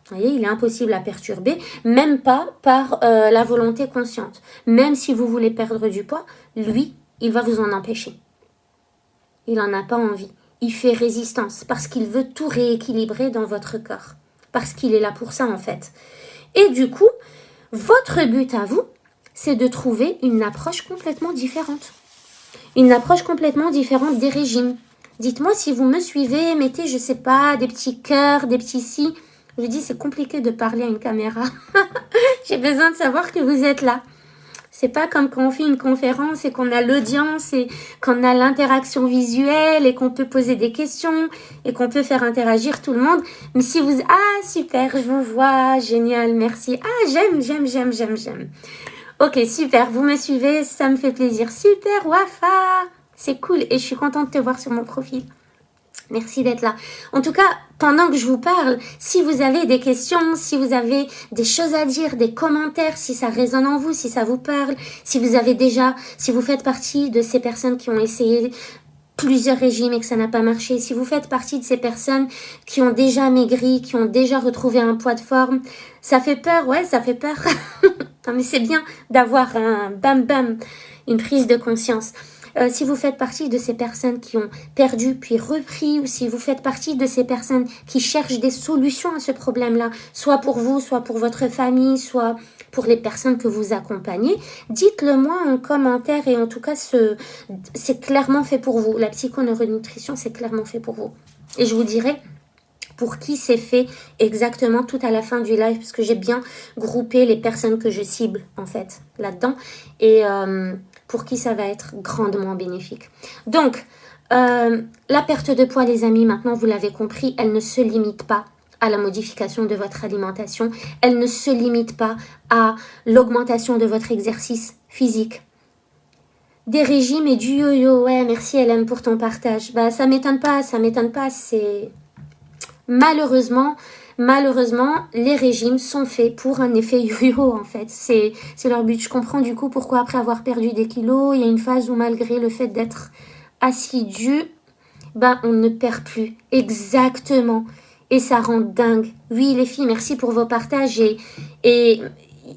Vous voyez, il est impossible à perturber, même pas par la volonté consciente. Même si vous voulez perdre du poids, lui, il va vous en empêcher. Il n'en a pas envie. Il fait résistance parce qu'il veut tout rééquilibrer dans votre corps. Parce qu'il est là pour ça, en fait. Et du coup, votre but à vous, c'est de trouver une approche complètement différente. Une approche complètement différente des régimes. Dites-moi si vous me suivez, mettez, je sais pas, des petits cœurs, des petits si. Je dis, c'est compliqué de parler à une caméra. J'ai besoin de savoir que vous êtes là. C'est pas comme quand on fait une conférence et qu'on a l'audience et qu'on a l'interaction visuelle et qu'on peut poser des questions et qu'on peut faire interagir tout le monde. Mais si vous... Ah, super, je vous vois, génial, merci. Ah, j'aime. Ok, super, vous me suivez, ça me fait plaisir. Super, Wafa, c'est cool et je suis contente de te voir sur mon profil. Merci d'être là. En tout cas, pendant que je vous parle, si vous avez des questions, si vous avez des choses à dire, des commentaires, si ça résonne en vous, si ça vous parle, si vous faites partie de ces personnes qui ont essayé plusieurs régimes et que ça n'a pas marché, si vous faites partie de ces personnes qui ont déjà maigri, qui ont déjà retrouvé un poids de forme, ça fait peur, ouais, ça fait peur. Non, mais c'est bien d'avoir un bam bam, une prise de conscience. Si vous faites partie de ces personnes qui ont perdu puis repris, ou si vous faites partie de ces personnes qui cherchent des solutions à ce problème-là, soit pour vous, soit pour votre famille, soit pour les personnes que vous accompagnez, dites-le moi en commentaire et en tout cas, c'est clairement fait pour vous. La psychoneuronutrition, c'est clairement fait pour vous. Et je vous dirai pour qui c'est fait exactement tout à la fin du live, parce que j'ai bien groupé les personnes que je cible en fait là-dedans et pour qui ça va être grandement bénéfique. Donc, la perte de poids les amis, maintenant vous l'avez compris, elle ne se limite pas à la modification de votre alimentation, elle ne se limite pas à l'augmentation de votre exercice physique. Des régimes et du yo-yo, ouais, merci Hélène pour ton partage. Bah ça m'étonne pas, c'est... Malheureusement, les régimes sont faits pour un effet yo-yo en fait. C'est leur but. Je comprends du coup pourquoi après avoir perdu des kilos, il y a une phase où malgré le fait d'être assidu, ben on ne perd plus. Exactement. Et ça rend dingue. Oui les filles, merci pour vos partages et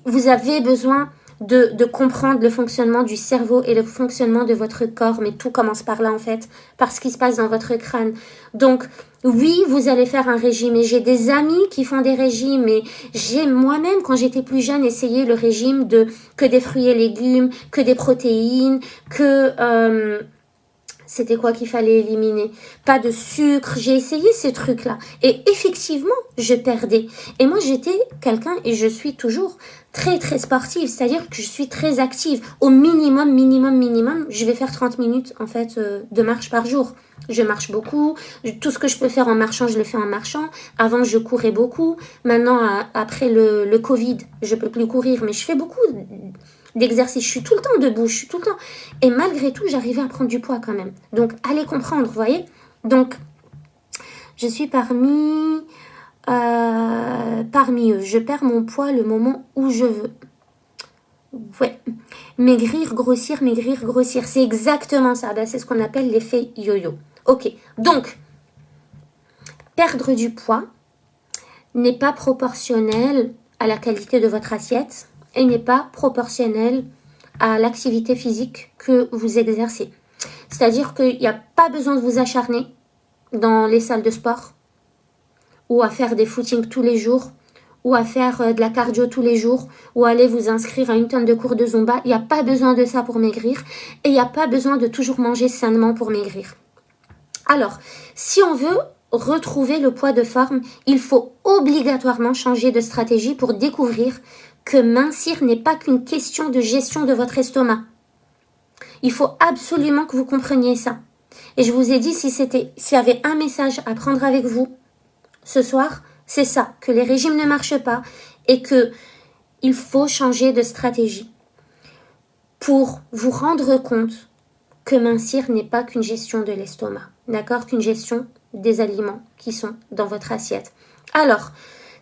vous avez besoin de comprendre le fonctionnement du cerveau et le fonctionnement de votre corps, mais tout commence par là en fait, par ce qui se passe dans votre crâne. Donc oui, vous allez faire un régime et j'ai des amis qui font des régimes et j'ai moi-même quand j'étais plus jeune essayé le régime de que des fruits et légumes, que des protéines, que c'était quoi qu'il fallait éliminer? Pas de sucre. J'ai essayé ces trucs-là. Et effectivement, je perdais. Et moi, j'étais quelqu'un, et je suis toujours très, très sportive. C'est-à-dire que je suis très active. Au minimum, je vais faire 30 minutes, en fait, de marche par jour. Je marche beaucoup. Tout ce que je peux faire en marchant, je le fais en marchant. Avant, je courais beaucoup. Maintenant, après le Covid, je peux plus courir, mais je fais beaucoup d'exercice. Je suis tout le temps debout, je suis tout le temps. Et malgré tout, j'arrivais à prendre du poids quand même. Donc, allez comprendre, vous voyez. Donc, je suis parmi eux. Je perds mon poids le moment où je veux. Ouais. Maigrir, grossir. C'est exactement ça. Ben, c'est ce qu'on appelle l'effet yo-yo. Ok. Donc, perdre du poids n'est pas proportionnel à la qualité de votre assiette et n'est pas proportionnel à l'activité physique que vous exercez. C'est-à-dire qu'il n'y a pas besoin de vous acharner dans les salles de sport ou à faire des footings tous les jours ou à faire de la cardio tous les jours ou aller vous inscrire à une tonne de cours de Zumba. Il n'y a pas besoin de ça pour maigrir et il n'y a pas besoin de toujours manger sainement pour maigrir. Alors, si on veut retrouver le poids de forme, il faut obligatoirement changer de stratégie pour découvrir que mincir n'est pas qu'une question de gestion de votre estomac. Il faut absolument que vous compreniez ça. Et je vous ai dit, s'il y avait un message à prendre avec vous ce soir, c'est ça, que les régimes ne marchent pas et que il faut changer de stratégie pour vous rendre compte que mincir n'est pas qu'une gestion de l'estomac, d'accord, qu'une gestion des aliments qui sont dans votre assiette. Alors,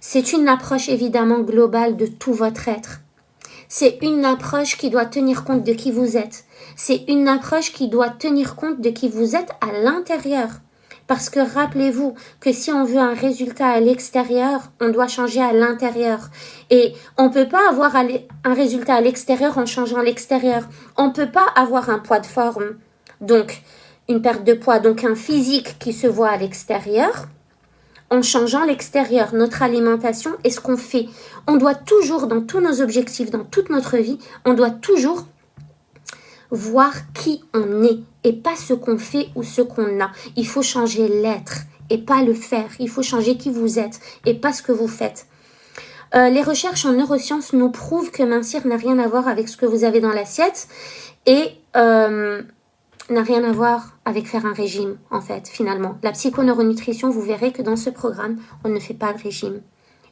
c'est une approche évidemment globale de tout votre être. C'est une approche qui doit tenir compte de qui vous êtes. C'est une approche qui doit tenir compte de qui vous êtes à l'intérieur. Parce que rappelez-vous que si on veut un résultat à l'extérieur, on doit changer à l'intérieur. Et on ne peut pas avoir un résultat à l'extérieur en changeant l'extérieur. On ne peut pas avoir un poids de forme, donc une perte de poids, donc un physique qui se voit à l'extérieur, en changeant l'extérieur, notre alimentation et ce qu'on fait. On doit toujours, dans tous nos objectifs, dans toute notre vie, on doit toujours voir qui on est et pas ce qu'on fait ou ce qu'on a. Il faut changer l'être et pas le faire. Il faut changer qui vous êtes et pas ce que vous faites. Les recherches en neurosciences nous prouvent que mincir n'a rien à voir avec ce que vous avez dans l'assiette et n'a rien à voir avec faire un régime, en fait, finalement. La psychoneuronutrition, vous verrez que dans ce programme, on ne fait pas de régime.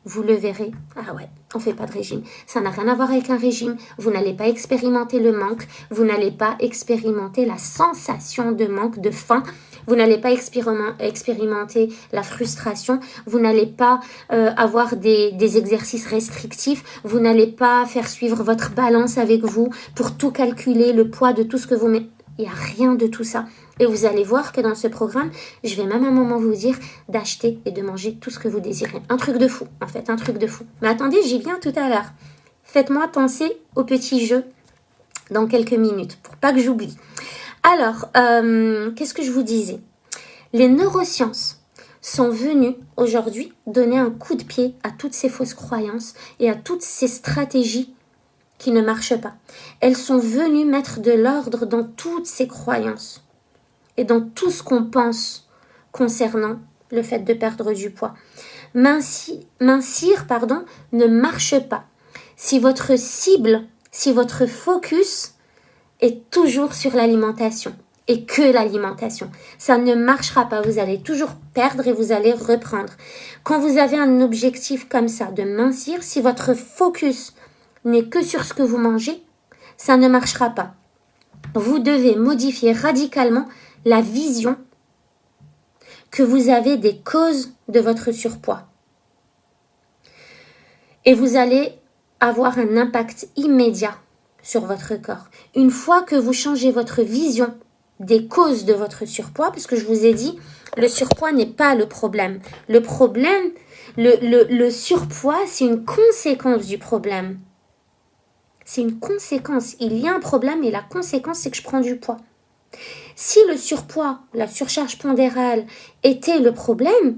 Vous le verrez. Ah ouais, on ne fait pas de régime. Ça n'a rien à voir avec un régime. Vous n'allez pas expérimenter le manque. Vous n'allez pas expérimenter la sensation de manque, de faim. Vous n'allez pas expérimenter la frustration. Vous n'allez pas avoir des exercices restrictifs. Vous n'allez pas faire suivre votre balance avec vous pour tout calculer, le poids de tout ce que vous mettez. Il n'y a rien de tout ça. Et vous allez voir que dans ce programme, je vais même à un moment vous dire d'acheter et de manger tout ce que vous désirez. Un truc de fou, en fait, un truc de fou. Mais attendez, j'y viens tout à l'heure. Faites-moi penser au petit jeu dans quelques minutes, pour pas que j'oublie. Alors, qu'est-ce que je vous disais? Les neurosciences sont venues aujourd'hui donner un coup de pied à toutes ces fausses croyances et à toutes ces stratégies qui ne marchent pas. Elles sont venues mettre de l'ordre dans toutes ces croyances et dans tout ce qu'on pense concernant le fait de perdre du poids. Mincir, ne marche pas si votre cible, si votre focus est toujours sur l'alimentation et que l'alimentation. Ça ne marchera pas, vous allez toujours perdre et vous allez reprendre. Quand vous avez un objectif comme ça, de mincir, si votre focus n'est que sur ce que vous mangez, ça ne marchera pas. Vous devez modifier radicalement la vision que vous avez des causes de votre surpoids. Et vous allez avoir un impact immédiat sur votre corps. Une fois que vous changez votre vision des causes de votre surpoids, parce que je vous ai dit, le surpoids n'est pas le problème. Le problème, le surpoids, c'est une conséquence du problème. C'est une conséquence. Il y a un problème et la conséquence, c'est que je prends du poids. Si le surpoids, la surcharge pondérale était le problème,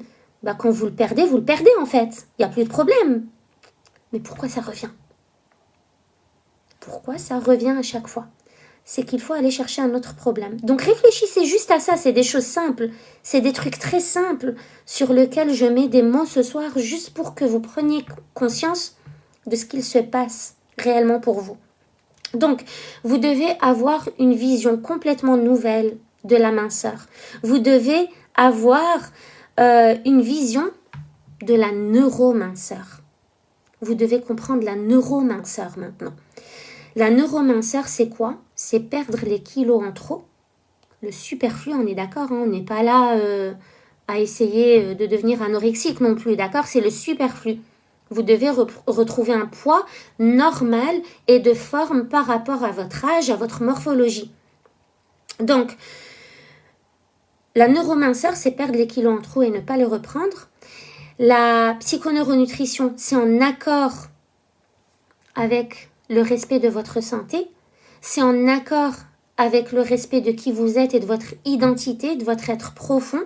quand vous le perdez en fait. Il n'y a plus de problème. Mais pourquoi ça revient? Pourquoi ça revient à chaque fois? C'est qu'il faut aller chercher un autre problème. Donc réfléchissez juste à ça, c'est des choses simples. C'est des trucs très simples sur lesquels je mets des mots ce soir juste pour que vous preniez conscience de ce qu'il se passe réellement pour vous. Donc, vous devez avoir une vision complètement nouvelle de la minceur. Vous devez avoir une vision de la neurominceur. Vous devez comprendre la neurominceur maintenant. La neurominceur, c'est quoi? C'est perdre les kilos en trop. Le superflu, on est d'accord, on n'est pas là à essayer de devenir anorexique non plus, d'accord? C'est le superflu. Vous devez retrouver un poids normal et de forme par rapport à votre âge, à votre morphologie. Donc, la neurominceur, c'est perdre les kilos en trop et ne pas les reprendre. La psychoneuronutrition, c'est en accord avec le respect de votre santé. C'est en accord avec le respect de qui vous êtes et de votre identité, de votre être profond.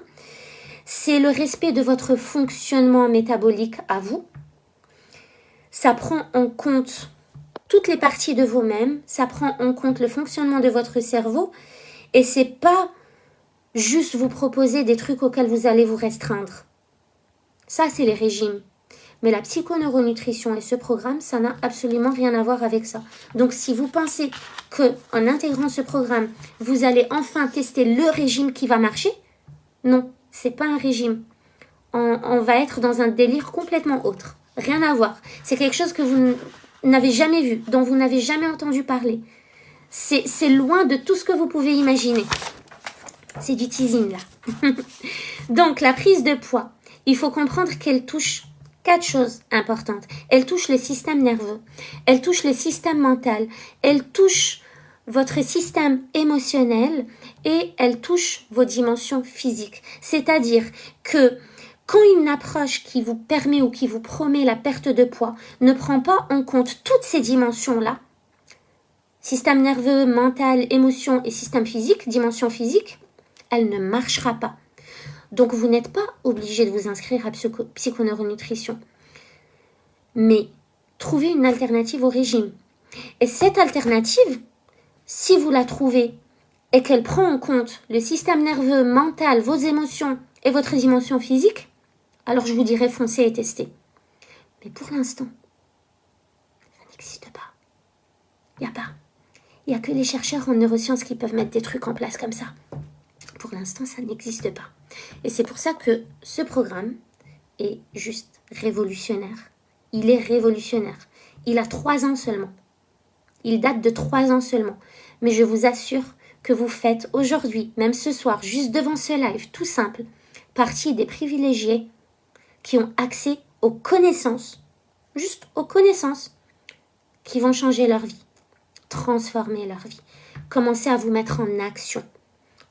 C'est le respect de votre fonctionnement métabolique à vous. Ça prend en compte toutes les parties de vous-même, ça prend en compte le fonctionnement de votre cerveau et c'est pas juste vous proposer des trucs auxquels vous allez vous restreindre. Ça, c'est les régimes. Mais la psychoneuronutrition et ce programme, ça n'a absolument rien à voir avec ça. Donc, si vous pensez qu'en intégrant ce programme, vous allez enfin tester le régime qui va marcher, non, c'est pas un régime. On va être dans un délire complètement autre. Rien à voir. C'est quelque chose que vous n'avez jamais vu, dont vous n'avez jamais entendu parler. C'est loin de tout ce que vous pouvez imaginer. C'est du teasing là. Donc, la prise de poids, il faut comprendre qu'elle touche 4 choses importantes. Elle touche le système nerveux, elle touche le système mental, elle touche votre système émotionnel et elle touche vos dimensions physiques. C'est-à-dire que quand une approche qui vous permet ou qui vous promet la perte de poids ne prend pas en compte toutes ces dimensions-là, système nerveux, mental, émotion et système physique, dimension physique, elle ne marchera pas. Donc, vous n'êtes pas obligé de vous inscrire à psychoneuronutrition. Mais trouvez une alternative au régime. Et cette alternative, si vous la trouvez et qu'elle prend en compte le système nerveux, mental, vos émotions et votre dimension physique, alors je vous dirais foncez et testez. Mais pour l'instant, ça n'existe pas. Il n'y a pas. Il n'y a que les chercheurs en neurosciences qui peuvent mettre des trucs en place comme ça. Pour l'instant, ça n'existe pas. Et c'est pour ça que ce programme est juste révolutionnaire. Il est révolutionnaire. Il a 3 ans seulement. Il date de 3 ans seulement. Mais je vous assure que vous faites aujourd'hui, même ce soir, juste devant ce live, tout simple, partie des privilégiés qui ont accès aux connaissances, juste aux connaissances, qui vont changer leur vie, transformer leur vie. Commencez à vous mettre en action.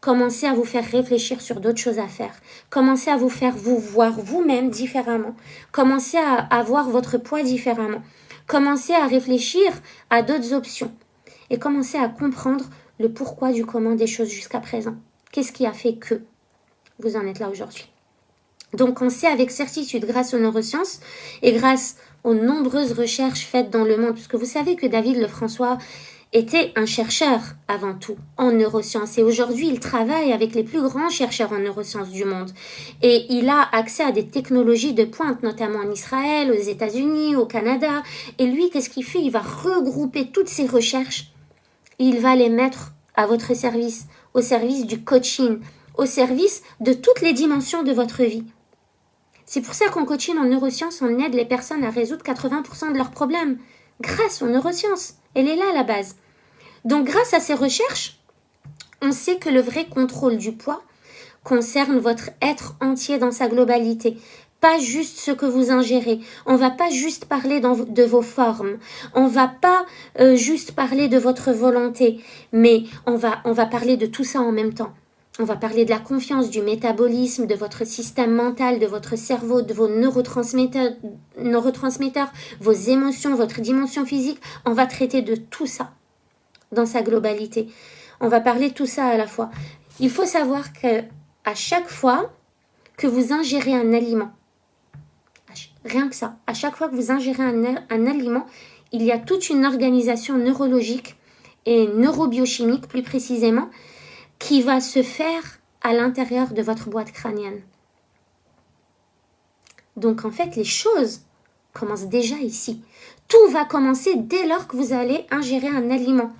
Commencez à vous faire réfléchir sur d'autres choses à faire. Commencez à vous faire vous voir vous-même différemment. Commencez à voir votre poids différemment. Commencez à réfléchir à d'autres options. Et commencez à comprendre le pourquoi du comment des choses jusqu'à présent. Qu'est-ce qui a fait que vous en êtes là aujourd'hui? Donc on sait avec certitude grâce aux neurosciences et grâce aux nombreuses recherches faites dans le monde, puisque vous savez que David Lefrançois était un chercheur avant tout en neurosciences et aujourd'hui il travaille avec les plus grands chercheurs en neurosciences du monde et il a accès à des technologies de pointe, notamment en Israël, aux États-Unis, au Canada. Et lui, qu'est-ce qu'il fait? Il va regrouper toutes ces recherches et il va les mettre à votre service, au service du coaching, au service de toutes les dimensions de votre vie. C'est pour ça qu'en coaching, en neurosciences, on aide les personnes à résoudre 80% de leurs problèmes grâce aux neurosciences. Elle est là à la base. Donc grâce à ces recherches, on sait que le vrai contrôle du poids concerne votre être entier dans sa globalité. Pas juste ce que vous ingérez. On va pas juste parler de vos formes. On va pas juste parler de votre volonté. Mais on va parler de tout ça en même temps. On va parler de la confiance, du métabolisme, de votre système mental, de votre cerveau, de vos neurotransmetteurs, vos émotions, votre dimension physique. On va traiter de tout ça dans sa globalité. On va parler de tout ça à la fois. Il faut savoir que à chaque fois que vous ingérez un aliment, rien que ça, à chaque fois que vous ingérez un aliment, il y a toute une organisation neurologique et neurobiochimique plus précisément qui va se faire à l'intérieur de votre boîte crânienne. Donc en fait, les choses commencent déjà ici. Tout va commencer dès lors que vous allez ingérer un aliment.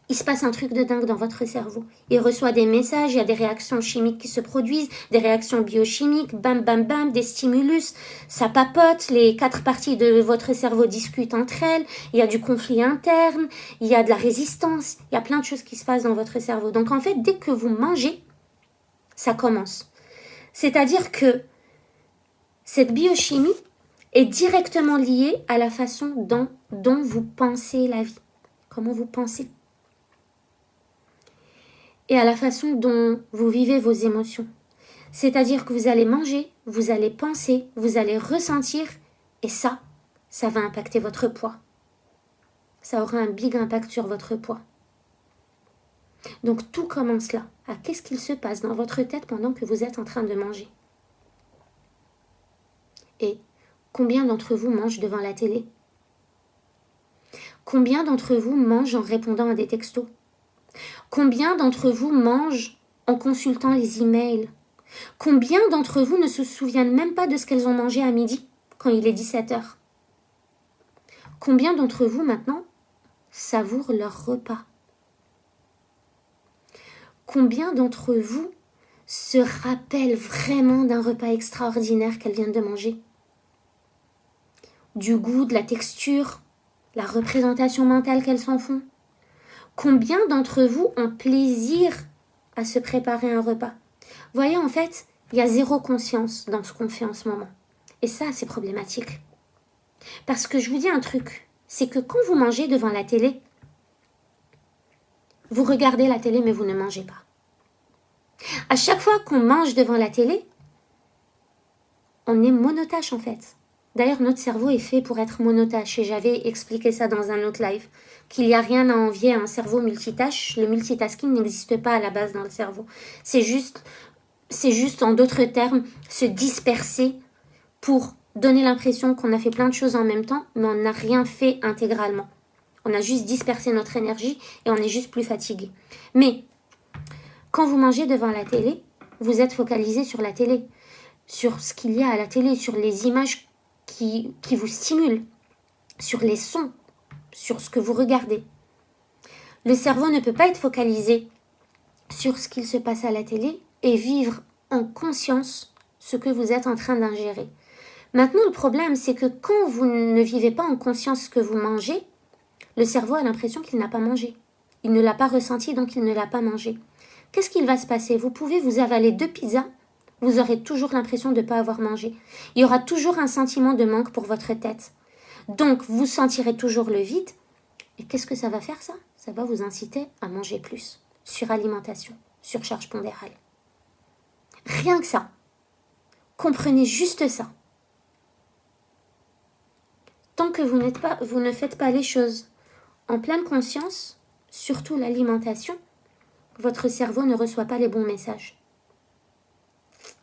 Il se passe un truc de dingue dans votre cerveau. Il reçoit des messages, il y a des réactions chimiques qui se produisent, des réactions biochimiques, bam, bam, bam, des stimulus, ça papote, les 4 parties de votre cerveau discutent entre elles, il y a du conflit interne, il y a de la résistance, il y a plein de choses qui se passent dans votre cerveau. Donc en fait, dès que vous mangez, ça commence. C'est-à-dire que cette biochimie est directement liée à la façon dont vous pensez la vie. Comment vous pensez et à la façon dont vous vivez vos émotions. C'est-à-dire que vous allez manger, vous allez penser, vous allez ressentir, et ça va impacter votre poids. Ça aura un big impact sur votre poids. Donc tout commence là. Qu'est-ce qu'il se passe dans votre tête pendant que vous êtes en train de manger? Et combien d'entre vous mangent devant la télé? Combien d'entre vous mangent en répondant à des textos? Combien d'entre vous mangent en consultant les emails? Combien d'entre vous ne se souviennent même pas de ce qu'elles ont mangé à midi quand il est 17h? Combien d'entre vous maintenant savourent leur repas? Combien d'entre vous se rappellent vraiment d'un repas extraordinaire qu'elles viennent de manger? Du goût, de la texture, la représentation mentale qu'elles s'en font? Combien d'entre vous ont plaisir à se préparer un repas? Voyez, en fait, il y a zéro conscience dans ce qu'on fait en ce moment. Et ça, c'est problématique. Parce que je vous dis un truc, c'est que quand vous mangez devant la télé, vous regardez la télé mais vous ne mangez pas. À chaque fois qu'on mange devant la télé, on est monotache en fait. D'ailleurs, notre cerveau est fait pour être monotache et j'avais expliqué ça dans un autre live, qu'il n'y a rien à envier à un cerveau multitâche. Le multitasking n'existe pas à la base dans le cerveau. C'est juste en d'autres termes, se disperser pour donner l'impression qu'on a fait plein de choses en même temps, mais on n'a rien fait intégralement. On a juste dispersé notre énergie et on est juste plus fatigué. Mais quand vous mangez devant la télé, vous êtes focalisé sur la télé, sur ce qu'il y a à la télé, sur les images qui vous stimulent, sur les sons, sur ce que vous regardez. Le cerveau ne peut pas être focalisé sur ce qu'il se passe à la télé et vivre en conscience ce que vous êtes en train d'ingérer. Maintenant, le problème, c'est que quand vous ne vivez pas en conscience ce que vous mangez, le cerveau a l'impression qu'il n'a pas mangé. Il ne l'a pas ressenti, donc il ne l'a pas mangé. Qu'est-ce qu'il va se passer? Vous pouvez vous avaler 2 pizzas, vous aurez toujours l'impression de ne pas avoir mangé. Il y aura toujours un sentiment de manque pour votre tête. Donc, vous sentirez toujours le vide. Et qu'est-ce que ça va faire, ça? Ça va vous inciter à manger plus. Suralimentation, surcharge pondérale. Rien que ça. Comprenez juste ça. Tant que vous ne faites pas les choses en pleine conscience, surtout l'alimentation, votre cerveau ne reçoit pas les bons messages.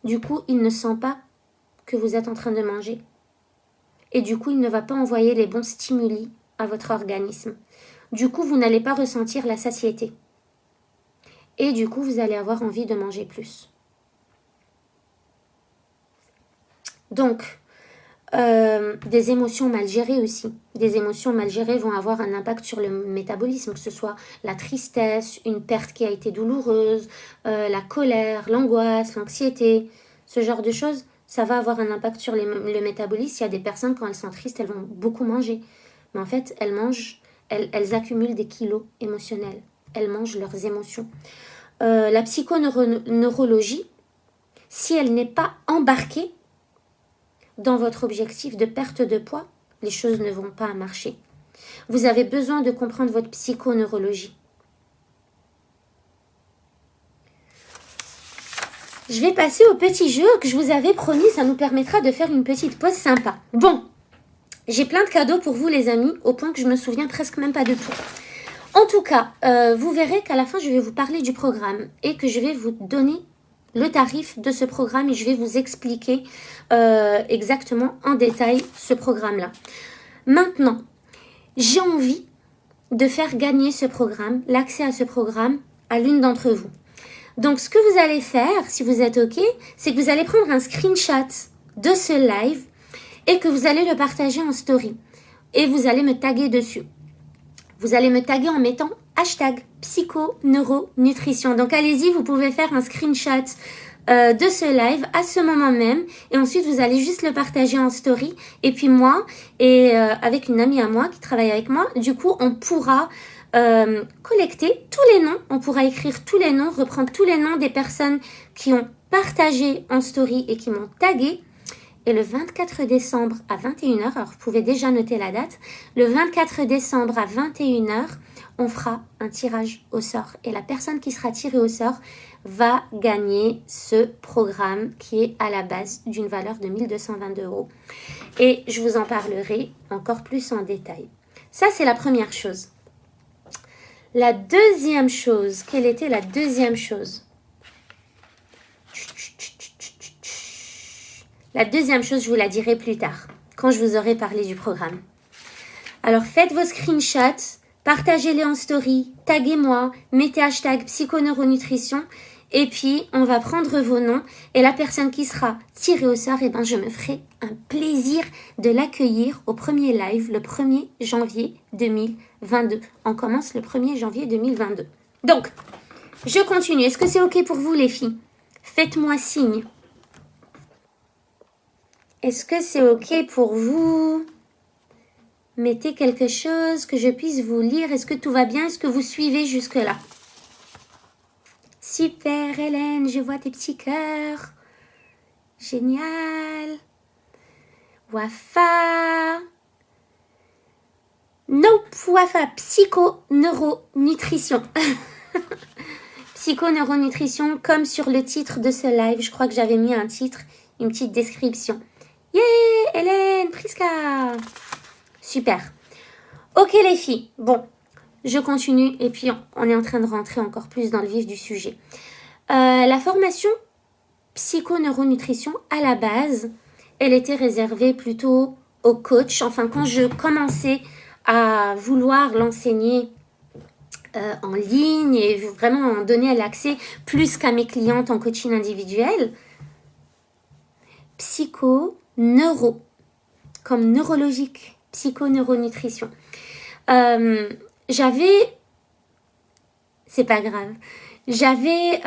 Du coup, il ne sent pas que vous êtes en train de manger. Et du coup, il ne va pas envoyer les bons stimuli à votre organisme. Du coup, vous n'allez pas ressentir la satiété. Et du coup, vous allez avoir envie de manger plus. Donc, des émotions mal gérées aussi. Des émotions mal gérées vont avoir un impact sur le métabolisme, que ce soit la tristesse, une perte qui a été douloureuse, la colère, l'angoisse, l'anxiété, ce genre de choses, ça va avoir un impact sur le métabolisme. Il y a des personnes, quand elles sont tristes, elles vont beaucoup manger. Mais en fait, elles accumulent des kilos émotionnels. Elles mangent leurs émotions. La psychoneurologie, si elle n'est pas embarquée dans votre objectif de perte de poids, les choses ne vont pas marcher. Vous avez besoin de comprendre votre psychoneurologie. Je vais passer au petit jeu que je vous avais promis, ça nous permettra de faire une petite pause sympa. Bon, j'ai plein de cadeaux pour vous les amis, au point que je me souviens presque même pas de tout. En tout cas, vous verrez qu'à la fin, je vais vous parler du programme et que je vais vous donner le tarif de ce programme et je vais vous expliquer exactement en détail ce programme-là. Maintenant, j'ai envie de faire gagner ce programme, l'accès à ce programme, à l'une d'entre vous. Donc, ce que vous allez faire, si vous êtes OK, c'est que vous allez prendre un screenshot de ce live et que vous allez le partager en story. Et vous allez me taguer dessus. Vous allez me taguer en mettant hashtag psychoneuronutrition. Donc, allez-y, vous pouvez faire un screenshot de ce live à ce moment même. Et ensuite, vous allez juste le partager en story. Et puis moi, et avec une amie à moi qui travaille avec moi, du coup, on pourra collecter tous les noms. On pourra écrire tous les noms, reprendre tous les noms des personnes qui ont partagé en story et qui m'ont tagué. Et le 24 décembre à 21h, alors vous pouvez déjà noter la date, le 24 décembre à 21h, on fera un tirage au sort. Et la personne qui sera tirée au sort va gagner ce programme qui est à la base d'une valeur de 1 222 €. Et je vous en parlerai encore plus en détail. Ça, c'est la première chose. La deuxième chose, quelle était la deuxième chose ? La deuxième chose, je vous la dirai plus tard, quand je vous aurai parlé du programme. Alors, faites vos screenshots, partagez-les en story, taguez-moi, mettez hashtag psychoneuronutrition, et puis on va prendre vos noms, et la personne qui sera tirée au sort, eh ben, je me ferai un plaisir de l'accueillir au premier live, le 1er janvier 2022. On commence le 1er janvier 2022. Donc, je continue. Est-ce que c'est OK pour vous, les filles? Faites-moi signe. Est-ce que c'est OK pour vous? Mettez quelque chose que je puisse vous lire. Est-ce que tout va bien? Est-ce que vous suivez jusque-là? Super, Hélène, je vois tes petits cœurs. Génial. Wafa. Nope, Wafa, psychoneuronutrition. Psychoneuronutrition, comme sur le titre de ce live. Je crois que j'avais mis un titre, une petite description. Yeah, Hélène, Priska. Super. Ok les filles, bon, je continue et puis on est en train de rentrer encore plus dans le vif du sujet. La formation psychoneuronutrition, à la base, elle était réservée plutôt aux coachs. Enfin, quand je commençais à vouloir l'enseigner en ligne et vraiment en donner l'accès plus qu'à mes clientes en coaching individuel, psycho-neuro, comme neurologique, psychoneuronutrition. C'est pas grave, j'avais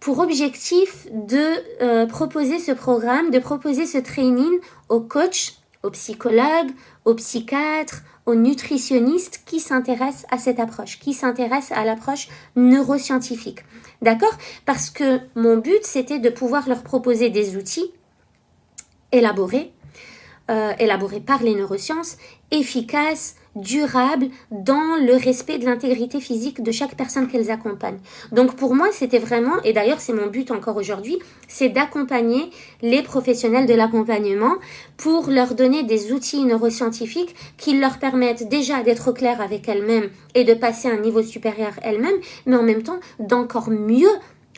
pour objectif de proposer ce programme, de proposer ce training aux coachs, aux psychologues, aux psychiatres, aux nutritionnistes qui s'intéressent à cette approche, qui s'intéressent à l'approche neuroscientifique. D'accord? Parce que mon but, c'était de pouvoir leur proposer des outils élaborés par les neurosciences, efficaces, durables, dans le respect de l'intégrité physique de chaque personne qu'elles accompagnent. Donc pour moi, c'était vraiment, et d'ailleurs c'est mon but encore aujourd'hui, c'est d'accompagner les professionnels de l'accompagnement pour leur donner des outils neuroscientifiques qui leur permettent déjà d'être au clair avec elles-mêmes et de passer à un niveau supérieur elles-mêmes, mais en même temps d'encore mieux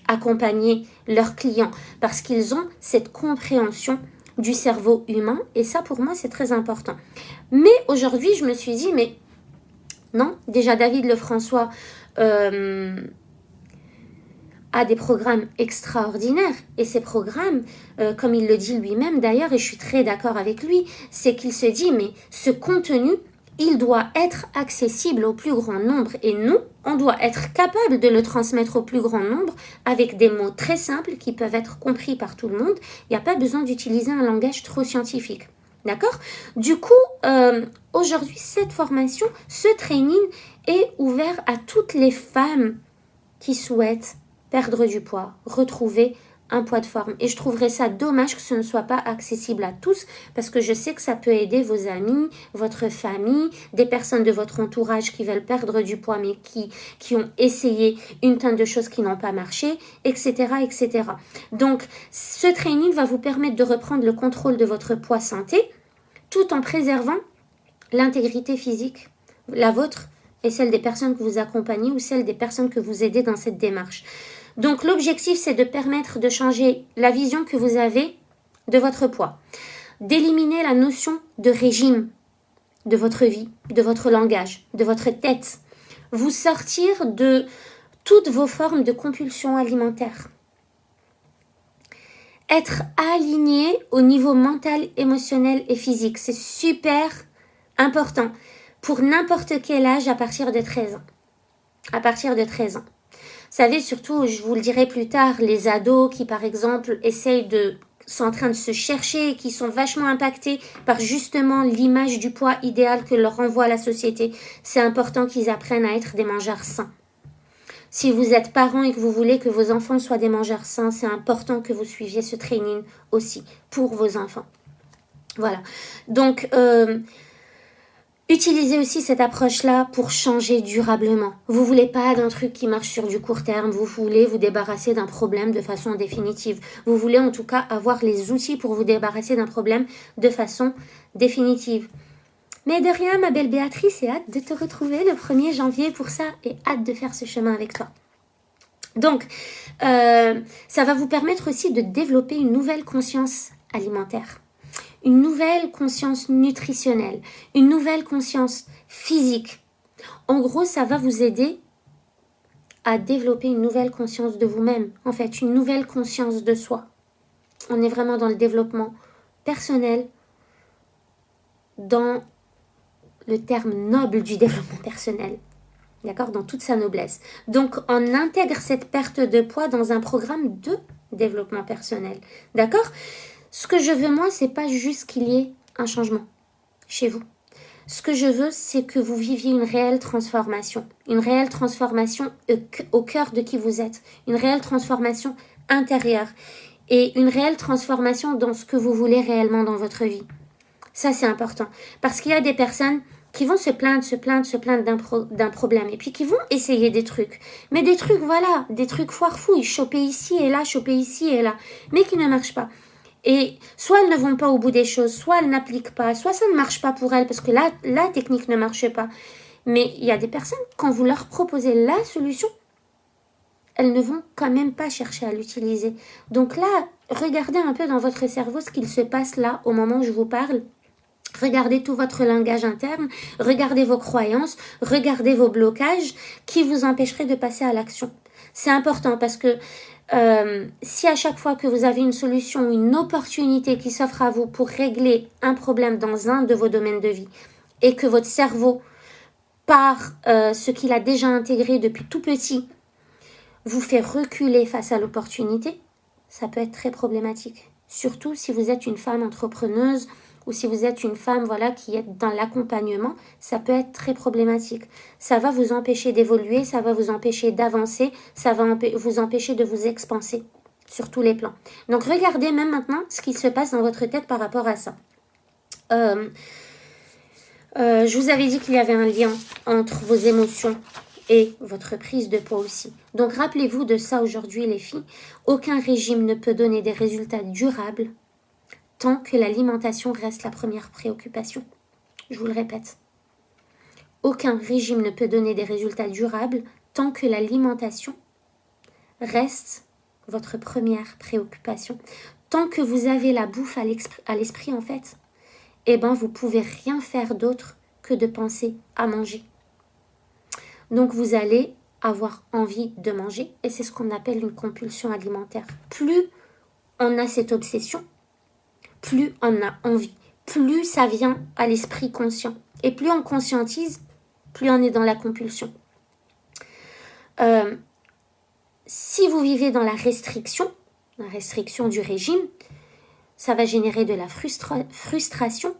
accompagner leurs clients parce qu'ils ont cette compréhension du cerveau humain, et ça pour moi c'est très important. Mais aujourd'hui je me suis dit, mais non, déjà David Lefrançois a des programmes extraordinaires, et ces programmes, comme il le dit lui-même d'ailleurs, et je suis très d'accord avec lui, c'est qu'il se dit, mais ce contenu, il doit être accessible au plus grand nombre, et nous, on doit être capable de le transmettre au plus grand nombre avec des mots très simples qui peuvent être compris par tout le monde. Il n'y a pas besoin d'utiliser un langage trop scientifique. D'accord? Du coup, aujourd'hui, cette formation, ce training est ouvert à toutes les femmes qui souhaitent perdre du poids, retrouver un poids de forme. Et je trouverais ça dommage que ce ne soit pas accessible à tous, parce que je sais que ça peut aider vos amis, votre famille, des personnes de votre entourage qui veulent perdre du poids mais qui ont essayé une tonne de choses qui n'ont pas marché, etc., etc. Donc, ce training va vous permettre de reprendre le contrôle de votre poids santé, tout en préservant l'intégrité physique, la vôtre et celle des personnes que vous accompagnez ou celle des personnes que vous aidez dans cette démarche. Donc l'objectif, c'est de permettre de changer la vision que vous avez de votre poids, d'éliminer la notion de régime de votre vie, de votre langage, de votre tête, vous sortir de toutes vos formes de compulsion alimentaire, être aligné au niveau mental, émotionnel et physique. C'est super important pour n'importe quel âge à partir de 13 ans. À partir de 13 ans. Vous savez, surtout, je vous le dirai plus tard, les ados qui, par exemple, sont en train de se chercher et qui sont vachement impactés par justement l'image du poids idéal que leur renvoie la société. C'est important qu'ils apprennent à être des mangeurs sains. Si vous êtes parent et que vous voulez que vos enfants soient des mangeurs sains, c'est important que vous suiviez ce training aussi pour vos enfants. Voilà. Donc, utilisez aussi cette approche-là pour changer durablement. Vous voulez pas d'un truc qui marche sur du court terme, vous voulez vous débarrasser d'un problème de façon définitive. Vous voulez en tout cas avoir les outils pour vous débarrasser d'un problème de façon définitive. Mais de rien, ma belle Béatrice, et hâte de te retrouver le 1er janvier pour ça, et hâte de faire ce chemin avec toi. Donc, ça va vous permettre aussi de développer une nouvelle conscience alimentaire, une nouvelle conscience nutritionnelle, une nouvelle conscience physique. En gros, ça va vous aider à développer une nouvelle conscience de vous-même, en fait, une nouvelle conscience de soi. On est vraiment dans le développement personnel, dans le terme noble du développement personnel, d'accord, dans toute sa noblesse. Donc, on intègre cette perte de poids dans un programme de développement personnel, d'accord. Ce que je veux, moi, c'est pas juste qu'il y ait un changement chez vous. Ce que je veux, c'est que vous viviez une réelle transformation au cœur de qui vous êtes, une réelle transformation intérieure et une réelle transformation dans ce que vous voulez réellement dans votre vie. Ça, c'est important. Parce qu'il y a des personnes qui vont se plaindre d'un problème et puis qui vont essayer des trucs. Mais des trucs, voilà, des trucs foire-fouille, choper ici et là, mais qui ne marchent pas. Et soit elles ne vont pas au bout des choses, soit elles n'appliquent pas, soit ça ne marche pas pour elles parce que la technique ne marche pas. Mais il y a des personnes, quand vous leur proposez la solution, elles ne vont quand même pas chercher à l'utiliser. Donc là, regardez un peu dans votre cerveau ce qu'il se passe là au moment où je vous parle. Regardez tout votre langage interne, regardez vos croyances, regardez vos blocages qui vous empêcheraient de passer à l'action. C'est important parce que si à chaque fois que vous avez une solution ou une opportunité qui s'offre à vous pour régler un problème dans un de vos domaines de vie et que votre cerveau, par ce qu'il a déjà intégré depuis tout petit, vous fait reculer face à l'opportunité, ça peut être très problématique. Surtout si vous êtes une femme entrepreneuse ou si vous êtes une femme voilà, qui est dans l'accompagnement, ça peut être très problématique. Ça va vous empêcher d'évoluer, ça va vous empêcher d'avancer, ça va vous empêcher de vous expanser sur tous les plans. Donc regardez même maintenant ce qui se passe dans votre tête par rapport à ça. Je vous avais dit qu'il y avait un lien entre vos émotions et votre prise de poids aussi. Donc rappelez-vous de ça aujourd'hui les filles. Aucun régime ne peut donner des résultats durables tant que l'alimentation reste la première préoccupation. Je vous le répète. Aucun régime ne peut donner des résultats durables tant que l'alimentation reste votre première préoccupation. Tant que vous avez la bouffe à l'esprit en fait, eh ben vous pouvez rien faire d'autre que de penser à manger. Donc vous allez avoir envie de manger et c'est ce qu'on appelle une compulsion alimentaire. Plus on a cette obsession, plus on a envie, plus ça vient à l'esprit conscient. Et plus on conscientise, plus on est dans la compulsion. Si vous vivez dans la restriction du régime, ça va générer de la frustration.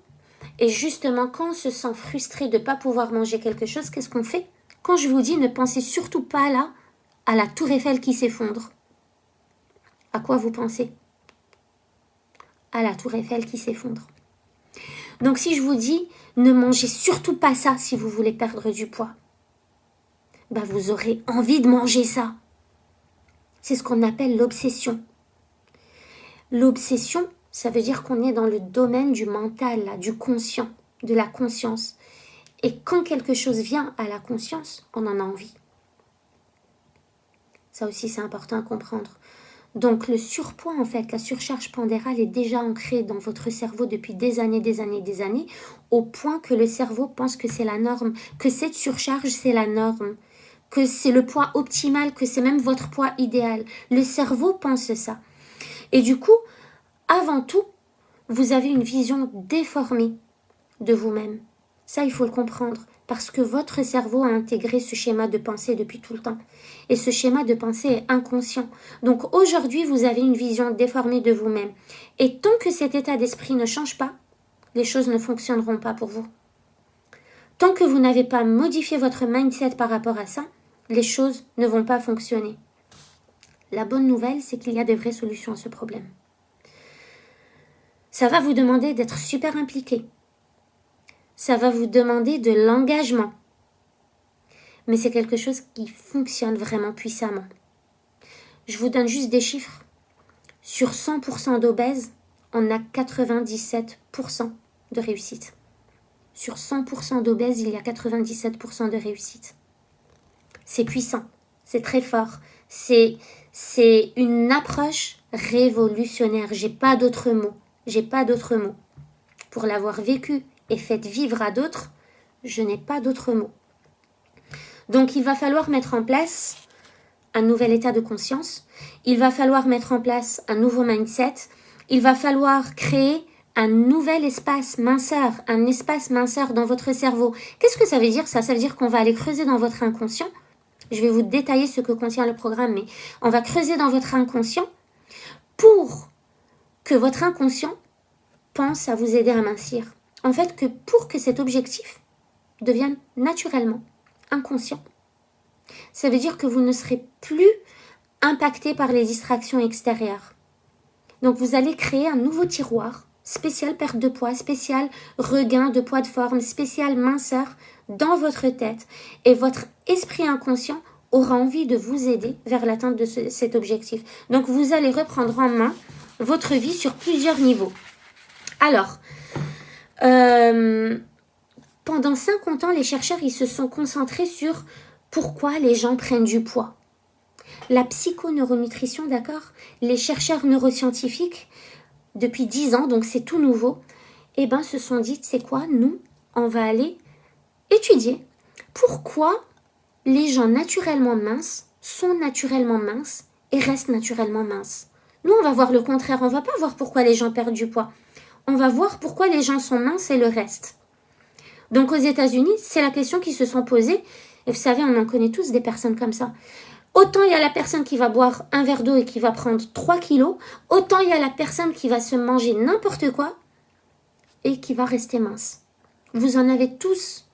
Et justement, quand on se sent frustré de ne pas pouvoir manger quelque chose, qu'est-ce qu'on fait? Quand je vous dis, ne pensez surtout pas là à la tour Eiffel qui s'effondre. À quoi vous pensez? À la tour Eiffel qui s'effondre. Donc si je vous dis, ne mangez surtout pas ça si vous voulez perdre du poids, ben vous aurez envie de manger ça. C'est ce qu'on appelle l'obsession. L'obsession, ça veut dire qu'on est dans le domaine du mental, là, du conscient, de la conscience. Et quand quelque chose vient à la conscience, on en a envie. Ça aussi, c'est important à comprendre. Donc le surpoids, en fait, la surcharge pondérale est déjà ancrée dans votre cerveau depuis des années, au point que le cerveau pense que c'est la norme, que cette surcharge, c'est la norme, que c'est le poids optimal, que c'est même votre poids idéal. Le cerveau pense ça. Et du coup, avant tout, vous avez une vision déformée de vous-même. Ça, il faut le comprendre, parce que votre cerveau a intégré ce schéma de pensée depuis tout le temps. Et ce schéma de pensée est inconscient. Donc aujourd'hui, vous avez une vision déformée de vous-même. Et tant que cet état d'esprit ne change pas, les choses ne fonctionneront pas pour vous. Tant que vous n'avez pas modifié votre mindset par rapport à ça, les choses ne vont pas fonctionner. La bonne nouvelle, c'est qu'il y a des vraies solutions à ce problème. Ça va vous demander d'être super impliqué. Ça va vous demander de l'engagement. Mais c'est quelque chose qui fonctionne vraiment puissamment. Je vous donne juste des chiffres. Sur 100% d'obèses, on a 97% de réussite. Sur 100% d'obèses, il y a 97% de réussite. C'est puissant, c'est très fort. C'est une approche révolutionnaire. J'ai pas d'autres mots. Pour l'avoir vécu et fait vivre à d'autres, je n'ai pas d'autres mots. Donc il va falloir mettre en place un nouvel état de conscience, il va falloir mettre en place un nouveau mindset, il va falloir créer un nouvel espace minceur, un espace minceur dans votre cerveau. Qu'est-ce que ça veut dire ça? Ça veut dire qu'on va aller creuser dans votre inconscient. Je vais vous détailler ce que contient le programme, mais on va creuser dans votre inconscient pour que votre inconscient pense à vous aider à mincir. En fait, pour que cet objectif devienne naturellement inconscient, ça veut dire que vous ne serez plus impacté par les distractions extérieures. Donc vous allez créer un nouveau tiroir, spécial perte de poids, spécial regain de poids de forme, spécial minceur dans votre tête. Et votre esprit inconscient aura envie de vous aider vers l'atteinte de cet objectif. Donc vous allez reprendre en main votre vie sur plusieurs niveaux. Alors, pendant 50 ans, les chercheurs ils se sont concentrés sur pourquoi les gens prennent du poids. La psychoneuronutrition, d'accord? Les chercheurs neuroscientifiques, depuis 10 ans, donc c'est tout nouveau, se sont dit, c'est quoi? Nous, on va aller étudier pourquoi les gens naturellement minces sont naturellement minces et restent naturellement minces. Nous, on va voir le contraire. On va pas voir pourquoi les gens perdent du poids. On va voir pourquoi les gens sont minces et le reste. Donc aux États-Unis, c'est la question qu'ils se sont posées. Et vous savez, on en connaît tous des personnes comme ça. Autant il y a la personne qui va boire un verre d'eau et qui va prendre 3 kilos, autant il y a la personne qui va se manger n'importe quoi et qui va rester mince. Vous en avez tous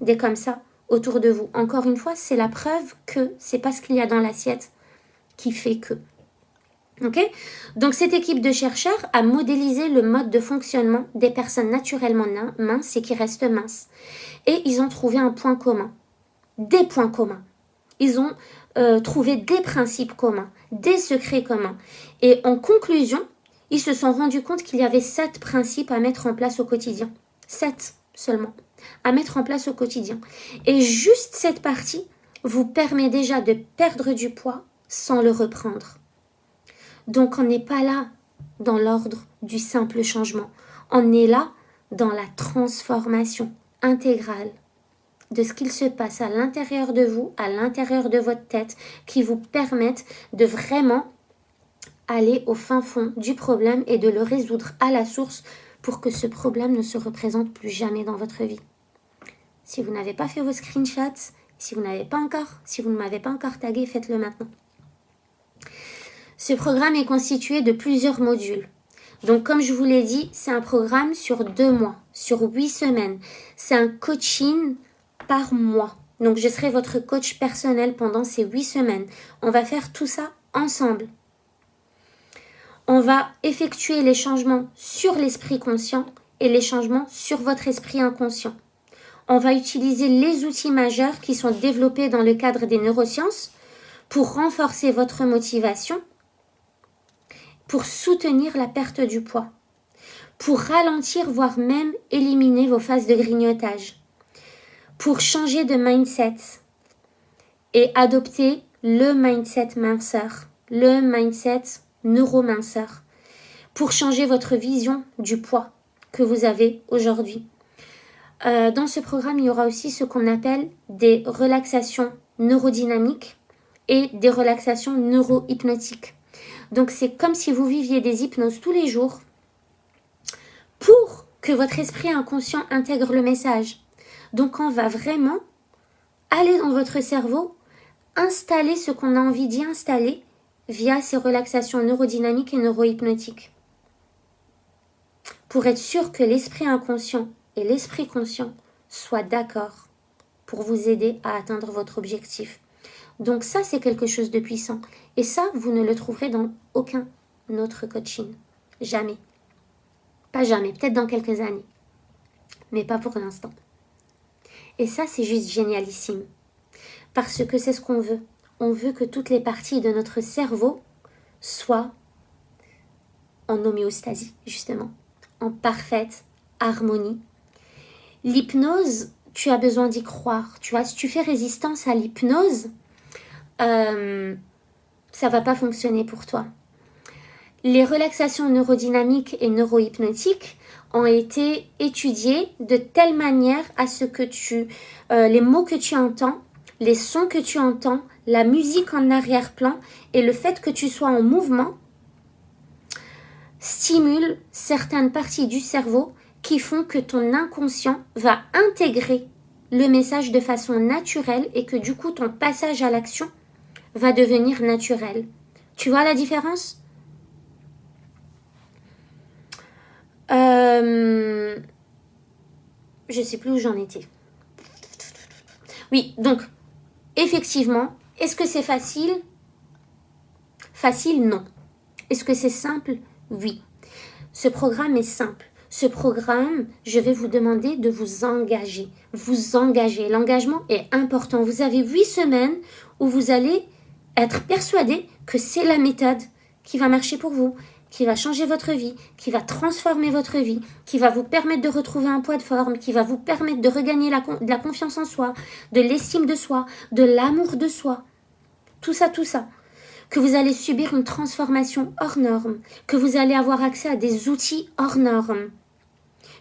des comme ça autour de vous. Encore une fois, c'est la preuve que c'est pas ce qu'il y a dans l'assiette qui fait que. Ok? Donc cette équipe de chercheurs a modélisé le mode de fonctionnement des personnes naturellement minces et qui restent minces. Et ils ont trouvé un point commun. Des points communs. Ils ont trouvé des principes communs, des secrets communs. Et en conclusion, ils se sont rendus compte qu'il y avait 7 principes à mettre en place au quotidien. 7 seulement à mettre en place au quotidien. Et juste cette partie vous permet déjà de perdre du poids sans le reprendre. Donc on n'est pas là dans l'ordre du simple changement. On est là dans la transformation intégrale de ce qu'il se passe à l'intérieur de vous, à l'intérieur de votre tête, qui vous permettent de vraiment aller au fin fond du problème et de le résoudre à la source pour que ce problème ne se représente plus jamais dans votre vie. Si vous n'avez pas fait vos screenshots, si vous ne m'avez pas encore tagué, faites-le maintenant. Ce programme est constitué de plusieurs modules. Donc, comme je vous l'ai dit, c'est un programme sur 2 mois, sur 8 semaines. C'est un coaching par mois. Donc, je serai votre coach personnel pendant ces 8 semaines. On va faire tout ça ensemble. On va effectuer les changements sur l'esprit conscient et les changements sur votre esprit inconscient. On va utiliser les outils majeurs qui sont développés dans le cadre des neurosciences pour renforcer votre motivation, pour soutenir la perte du poids, pour ralentir, voire même éliminer vos phases de grignotage, pour changer de mindset et adopter le mindset minceur, le mindset neurominceur, pour changer votre vision du poids que vous avez aujourd'hui. Dans ce programme, il y aura aussi ce qu'on appelle des relaxations neurodynamiques et des relaxations neurohypnotiques. Donc, c'est comme si vous viviez des hypnoses tous les jours pour que votre esprit inconscient intègre le message. Donc, on va vraiment aller dans votre cerveau, installer ce qu'on a envie d'y installer via ces relaxations neurodynamiques et neurohypnotiques. Pour être sûr que l'esprit inconscient et l'esprit conscient soient d'accord pour vous aider à atteindre votre objectif. Donc ça, c'est quelque chose de puissant. Et ça, vous ne le trouverez dans aucun autre coaching. Jamais. Pas jamais, peut-être dans quelques années. Mais pas pour l'instant. Et ça, c'est juste génialissime. Parce que c'est ce qu'on veut. On veut que toutes les parties de notre cerveau soient en homéostasie, justement. En parfaite harmonie. L'hypnose, tu as besoin d'y croire. Tu vois, si tu fais résistance à l'hypnose, ça va pas fonctionner pour toi. Les relaxations neurodynamiques et neurohypnotiques ont été étudiées de telle manière à ce que les mots que tu entends, les sons que tu entends, la musique en arrière-plan et le fait que tu sois en mouvement stimulent certaines parties du cerveau qui font que ton inconscient va intégrer le message de façon naturelle et que du coup ton passage à l'action va devenir naturel. Tu vois la différence ? Je sais plus où j'en étais. Oui, donc, effectivement, est-ce que c'est facile ? Facile, non. Est-ce que c'est simple ? Oui. Ce programme est simple. Ce programme, je vais vous demander de vous engager. Vous engager. L'engagement est important. Vous avez 8 semaines où vous allez être persuadé que c'est la méthode qui va marcher pour vous, qui va changer votre vie, qui va transformer votre vie, qui va vous permettre de retrouver un poids de forme, qui va vous permettre de regagner de la confiance en soi, de l'estime de soi, de l'amour de soi. Tout ça. Que vous allez subir une transformation hors norme, que vous allez avoir accès à des outils hors normes,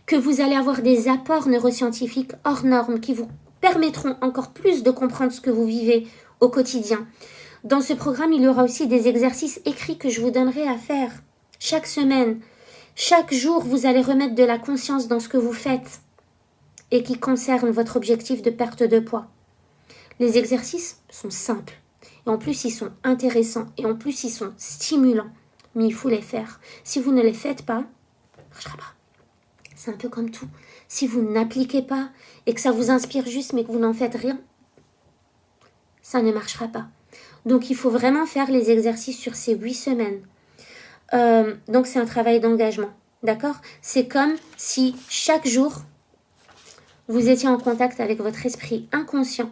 que vous allez avoir des apports neuroscientifiques hors normes qui vous permettront encore plus de comprendre ce que vous vivez au quotidien. Dans ce programme, il y aura aussi des exercices écrits que je vous donnerai à faire chaque semaine. Chaque jour, vous allez remettre de la conscience dans ce que vous faites et qui concerne votre objectif de perte de poids. Les exercices sont simples et en plus, ils sont intéressants et en plus, ils sont stimulants. Mais il faut les faire. Si vous ne les faites pas, ça ne marchera pas. C'est un peu comme tout. Si vous n'appliquez pas et que ça vous inspire juste mais que vous n'en faites rien, ça ne marchera pas. Donc, il faut vraiment faire les exercices sur ces 8 semaines. Donc, c'est un travail d'engagement. D'accord? C'est comme si chaque jour, vous étiez en contact avec votre esprit inconscient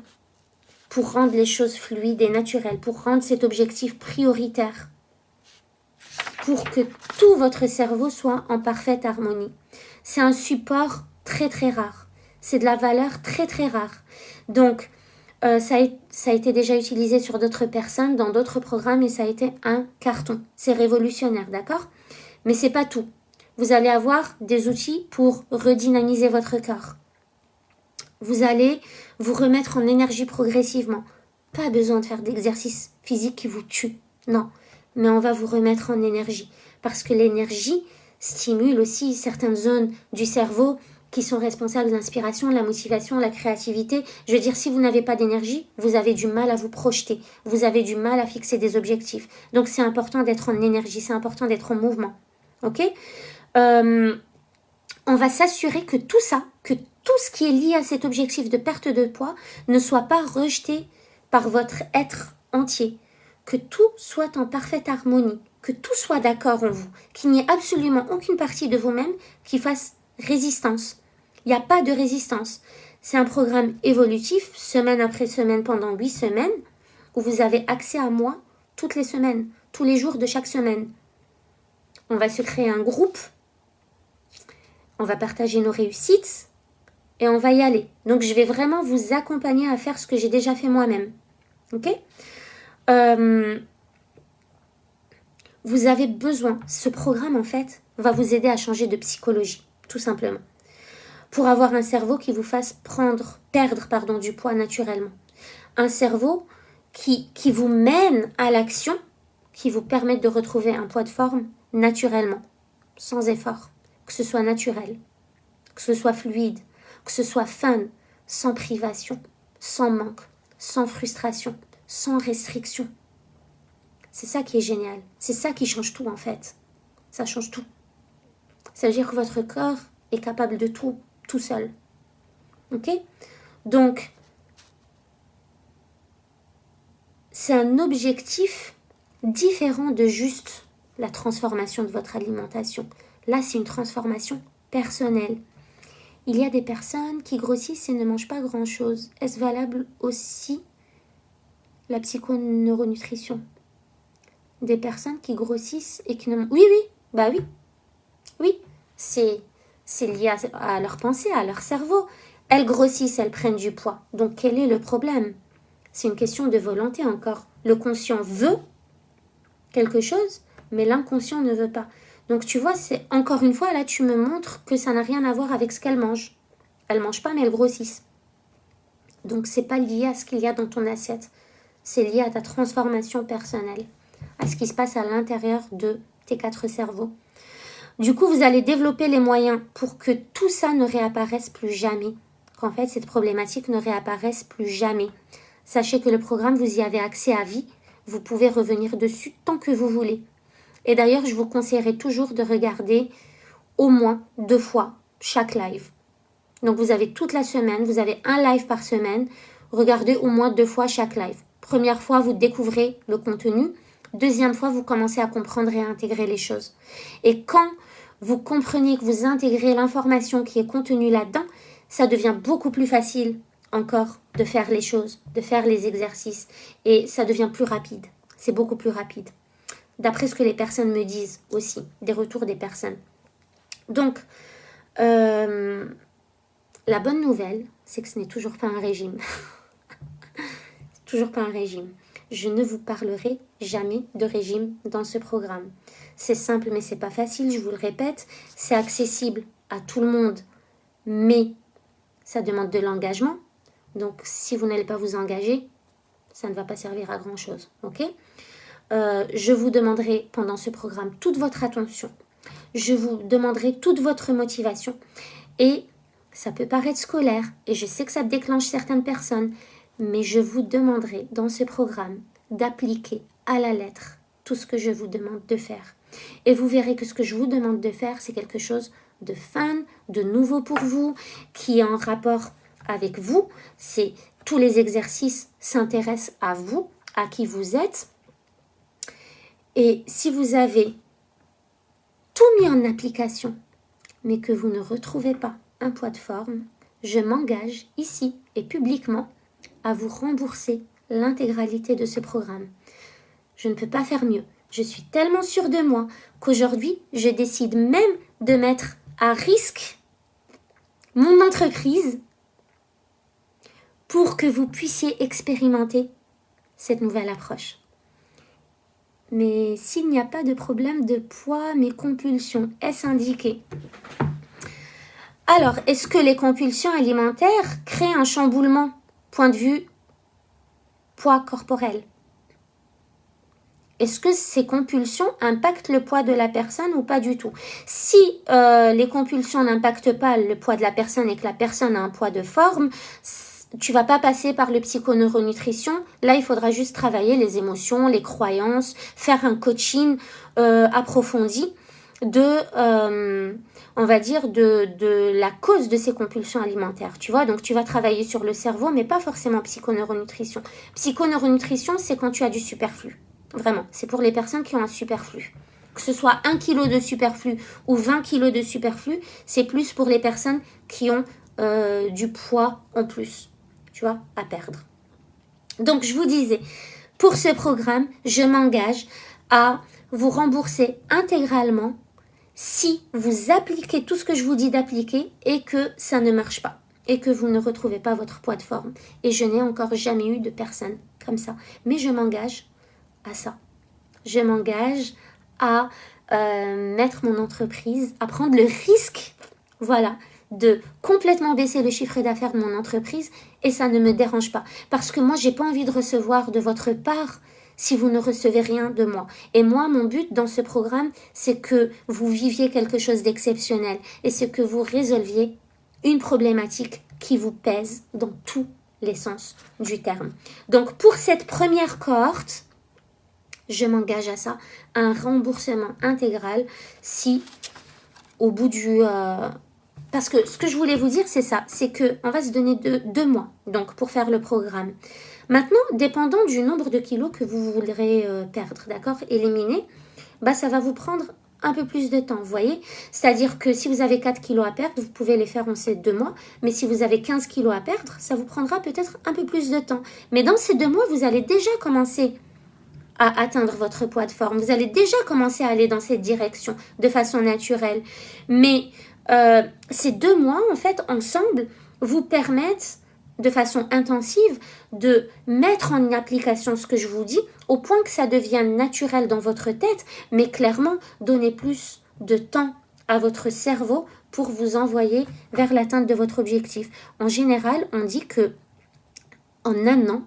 pour rendre les choses fluides et naturelles, pour rendre cet objectif prioritaire, pour que tout votre cerveau soit en parfaite harmonie. C'est un support très très rare. C'est de la valeur très très rare. Donc, ça a été déjà utilisé sur d'autres personnes, dans d'autres programmes, et ça a été un carton. C'est révolutionnaire, d'accord? Mais c'est pas tout. Vous allez avoir des outils pour redynamiser votre corps. Vous allez vous remettre en énergie progressivement. Pas besoin de faire d'exercice physique qui vous tue. Non. Mais on va vous remettre en énergie. Parce que l'énergie stimule aussi certaines zones du cerveau qui sont responsables de l'inspiration, de la motivation, de la créativité. Je veux dire, si vous n'avez pas d'énergie, vous avez du mal à vous projeter. Vous avez du mal à fixer des objectifs. Donc, c'est important d'être en énergie. C'est important d'être en mouvement. OK? On va s'assurer que tout ça, que tout ce qui est lié à cet objectif de perte de poids ne soit pas rejeté par votre être entier. Que tout soit en parfaite harmonie, que tout soit d'accord en vous, qu'il n'y ait absolument aucune partie de vous-même qui fasse résistance. Il n'y a pas de résistance. C'est un programme évolutif, semaine après semaine, pendant 8 semaines, où vous avez accès à moi toutes les semaines, tous les jours de chaque semaine. On va se créer un groupe, on va partager nos réussites et on va y aller. Donc, je vais vraiment vous accompagner à faire ce que j'ai déjà fait moi-même. Ok ? Vous avez besoin, ce programme en fait, va vous aider à changer de psychologie, tout simplement. Pour avoir un cerveau qui vous fasse perdre du poids naturellement. Un cerveau qui vous mène à l'action, qui vous permette de retrouver un poids de forme naturellement, sans effort. Que ce soit naturel, que ce soit fluide, que ce soit fun, sans privation, sans manque, sans frustration, sans restriction. C'est ça qui est génial. C'est ça qui change tout en fait. Ça change tout. Ça veut dire que votre corps est capable de tout seul. Ok ? Donc, c'est un objectif différent de juste la transformation de votre alimentation. Là, c'est une transformation personnelle. Il y a des personnes qui grossissent et ne mangent pas grand-chose. Est-ce valable aussi la psychoneuronutrition ? Des personnes qui grossissent et qui ne... Oui, c'est lié à leur pensée, à leur cerveau. Elles grossissent, elles prennent du poids. Donc, quel est le problème ? C'est une question de volonté encore. Le conscient veut quelque chose, mais l'inconscient ne veut pas. Donc, tu vois, c'est encore une fois, là, tu me montres que ça n'a rien à voir avec ce qu'elles mangent. Elles ne mangent pas, mais elles grossissent. Donc, c'est pas lié à ce qu'il y a dans ton assiette. C'est lié à ta transformation personnelle, à ce qui se passe à l'intérieur de tes 4 cerveaux. Du coup, vous allez développer les moyens pour que tout ça ne réapparaisse plus jamais. Qu'en fait, cette problématique ne réapparaisse plus jamais. Sachez que le programme, vous y avez accès à vie. Vous pouvez revenir dessus tant que vous voulez. Et d'ailleurs, je vous conseillerais toujours de regarder au moins 2 fois chaque live. Donc, vous avez toute la semaine, vous avez un live par semaine. Regardez au moins 2 fois chaque live. Première fois, vous découvrez le contenu. Deuxième fois, vous commencez à comprendre et à intégrer les choses. Et quand vous comprenez que vous intégrez l'information qui est contenue là-dedans, ça devient beaucoup plus facile encore de faire les choses, de faire les exercices. Et ça devient plus rapide. C'est beaucoup plus rapide. D'après ce que les personnes me disent aussi, des retours des personnes. Donc, la bonne nouvelle, c'est que ce n'est toujours pas un régime. Toujours pas un régime. Je ne vous parlerai jamais de régime dans ce programme. C'est simple, mais c'est pas facile, je vous le répète. C'est accessible à tout le monde, mais ça demande de l'engagement. Donc, si vous n'allez pas vous engager, ça ne va pas servir à grand-chose. Ok ? Je vous demanderai pendant ce programme toute votre attention. Je vous demanderai toute votre motivation. Et ça peut paraître scolaire, et je sais que ça déclenche certaines personnes, mais je vous demanderai dans ce programme d'appliquer à la lettre tout ce que je vous demande de faire. Et vous verrez que ce que je vous demande de faire, c'est quelque chose de fun, de nouveau pour vous, qui est en rapport avec vous. C'est tous les exercices s'intéressent à vous, à qui vous êtes. Et si vous avez tout mis en application, mais que vous ne retrouvez pas un poids de forme, je m'engage ici et publiquement à vous rembourser l'intégralité de ce programme. Je ne peux pas faire mieux. Je suis tellement sûre de moi qu'aujourd'hui, je décide même de mettre à risque mon entreprise pour que vous puissiez expérimenter cette nouvelle approche. Mais s'il n'y a pas de problème de poids, mes compulsions, est-ce indiqué? Alors, est-ce que les compulsions alimentaires créent un chamboulement, point de vue poids corporel? Est-ce que ces compulsions impactent le poids de la personne ou pas du tout? Si les compulsions n'impactent pas le poids de la personne et que la personne a un poids de forme, tu vas pas passer par le psychoneuronutrition. Là, il faudra juste travailler les émotions, les croyances, faire un coaching approfondi de, on va dire, de la cause de ces compulsions alimentaires. Tu vois, donc tu vas travailler sur le cerveau, mais pas forcément psychoneuronutrition. Psychoneuronutrition, c'est quand tu as du superflu. Vraiment, c'est pour les personnes qui ont un superflu. Que ce soit 1 kg de superflu ou 20 kg de superflu, c'est plus pour les personnes qui ont du poids en plus, tu vois, à perdre. Donc, je vous disais, pour ce programme, je m'engage à vous rembourser intégralement si vous appliquez tout ce que je vous dis d'appliquer et que ça ne marche pas et que vous ne retrouvez pas votre poids de forme. Et je n'ai encore jamais eu de personne comme ça. Mais je m'engage à ça. Je m'engage à mettre mon entreprise, à prendre le risque, voilà, de complètement baisser le chiffre d'affaires de mon entreprise et ça ne me dérange pas. Parce que moi, j'ai pas envie de recevoir de votre part si vous ne recevez rien de moi. Et moi, mon but dans ce programme, c'est que vous viviez quelque chose d'exceptionnel et c'est que vous résolviez une problématique qui vous pèse dans tous les sens du terme. Donc, pour cette première cohorte, je m'engage à ça, un remboursement intégral si au bout du... parce que ce que je voulais vous dire, c'est ça, c'est qu'on va se donner deux mois donc, pour faire le programme. Maintenant, dépendant du nombre de kilos que vous voudrez perdre, d'accord, éliminer, bah, ça va vous prendre un peu plus de temps, vous voyez. C'est-à-dire que si vous avez 4 kilos à perdre, vous pouvez les faire en ces 2 mois. Mais si vous avez 15 kilos à perdre, ça vous prendra peut-être un peu plus de temps. Mais dans ces 2 mois, vous allez déjà commencer à atteindre votre poids de forme. Vous allez déjà commencer à aller dans cette direction de façon naturelle. Mais ces 2 mois, en fait, ensemble, vous permettent de façon intensive de mettre en application ce que je vous dis au point que ça devienne naturel dans votre tête, mais clairement, donner plus de temps à votre cerveau pour vous envoyer vers l'atteinte de votre objectif. En général, on dit que en un an,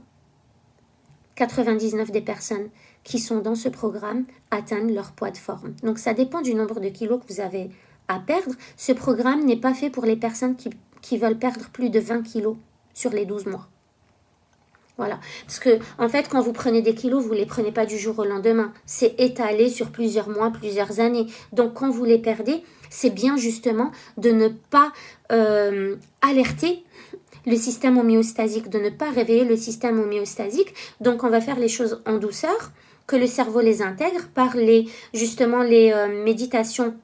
99 des personnes qui sont dans ce programme atteignent leur poids de forme. Donc ça dépend du nombre de kilos que vous avez à perdre. Ce programme n'est pas fait pour les personnes qui veulent perdre plus de 20 kilos sur les 12 mois. Voilà. Parce que, en fait, quand vous prenez des kilos, vous ne les prenez pas du jour au lendemain. C'est étalé sur plusieurs mois, plusieurs années. Donc, quand vous les perdez, c'est bien justement de ne pas alerter le système homéostasique, de ne pas réveiller le système homéostasique. Donc, on va faire les choses en douceur, que le cerveau les intègre par justement les méditations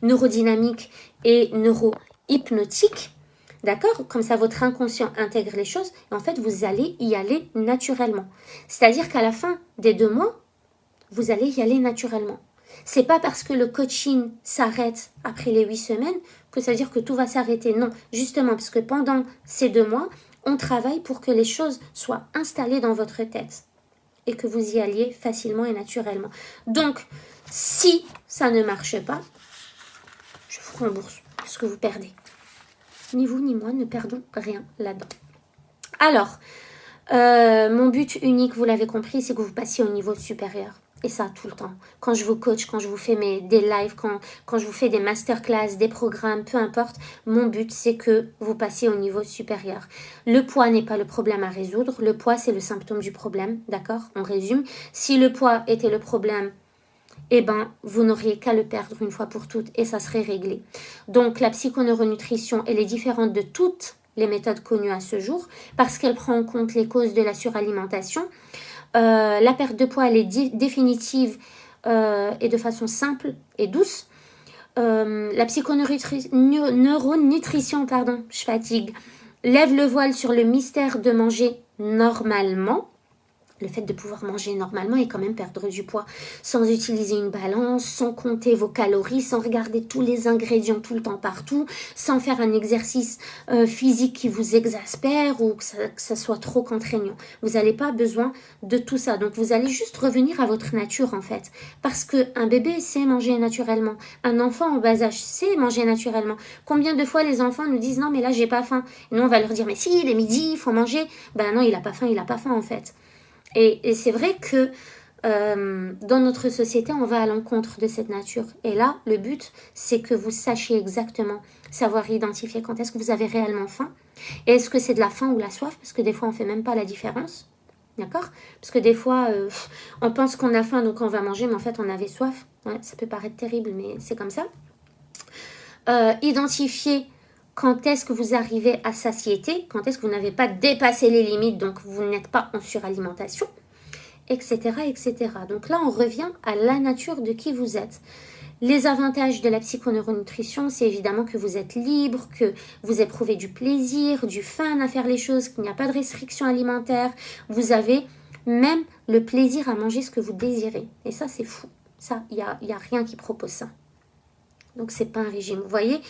neurodynamiques et neurohypnotiques. D'accord? Comme ça, votre inconscient intègre les choses et en fait, vous allez y aller naturellement. C'est-à-dire qu'à la fin des 2 mois, vous allez y aller naturellement. C'est pas parce que le coaching s'arrête après les 8 semaines que ça veut dire que tout va s'arrêter. Non, justement, parce que pendant ces 2 mois, on travaille pour que les choses soient installées dans votre tête et que vous y alliez facilement et naturellement. Donc, si ça ne marche pas, je vous rembourse ce que vous perdez. Ni vous ni moi ne perdons rien là-dedans. Alors, mon but unique, vous l'avez compris, c'est que vous passiez au niveau supérieur. Et ça, tout le temps. Quand je vous coach, quand je vous fais des lives, quand je vous fais des masterclass, des programmes, peu importe, mon but, c'est que vous passiez au niveau supérieur. Le poids n'est pas le problème à résoudre. Le poids, c'est le symptôme du problème, d'accord? On résume. Si le poids était le problème eh ben, vous n'auriez qu'à le perdre une fois pour toutes et ça serait réglé. Donc, la psychoneuronutrition, elle est différente de toutes les méthodes connues à ce jour parce qu'elle prend en compte les causes de la suralimentation. La perte de poids, elle est définitive et de façon simple et douce. La psychoneuronutrition, pardon, je fatigue, lève le voile sur le mystère de manger normalement. Le fait de pouvoir manger normalement et quand même perdre du poids sans utiliser une balance, sans compter vos calories, sans regarder tous les ingrédients tout le temps partout, sans faire un exercice physique qui vous exaspère ou que ça soit trop contraignant. Vous n'avez pas besoin de tout ça. Donc vous allez juste revenir à votre nature en fait. Parce qu'un bébé sait manger naturellement. Un enfant en bas âge sait manger naturellement. Combien de fois les enfants nous disent non mais là j'ai pas faim. Et nous on va leur dire mais si, il est midi, il faut manger. Ben non, il a pas faim en fait. Et c'est vrai que dans notre société, on va à l'encontre de cette nature. Et là, le but, c'est que vous sachiez exactement, savoir identifier quand est-ce que vous avez réellement faim. Et est-ce que c'est de la faim ou la soif? Parce que des fois, on ne fait même pas la différence. D'accord? Parce que des fois, on pense qu'on a faim, donc on va manger, mais en fait, on avait soif. Ouais, ça peut paraître terrible, mais c'est comme ça. Identifier quand est-ce que vous arrivez à satiété, quand est-ce que vous n'avez pas dépassé les limites, donc vous n'êtes pas en suralimentation, etc., etc. Donc là, on revient à la nature de qui vous êtes. Les avantages de la psychoneuronutrition, c'est évidemment que vous êtes libre, que vous éprouvez du plaisir, du fun à faire les choses, qu'il n'y a pas de restriction alimentaire. Vous avez même le plaisir à manger ce que vous désirez. Et ça, c'est fou. Ça, il y a rien qui propose ça. Donc, c'est pas un régime. Vous voyez,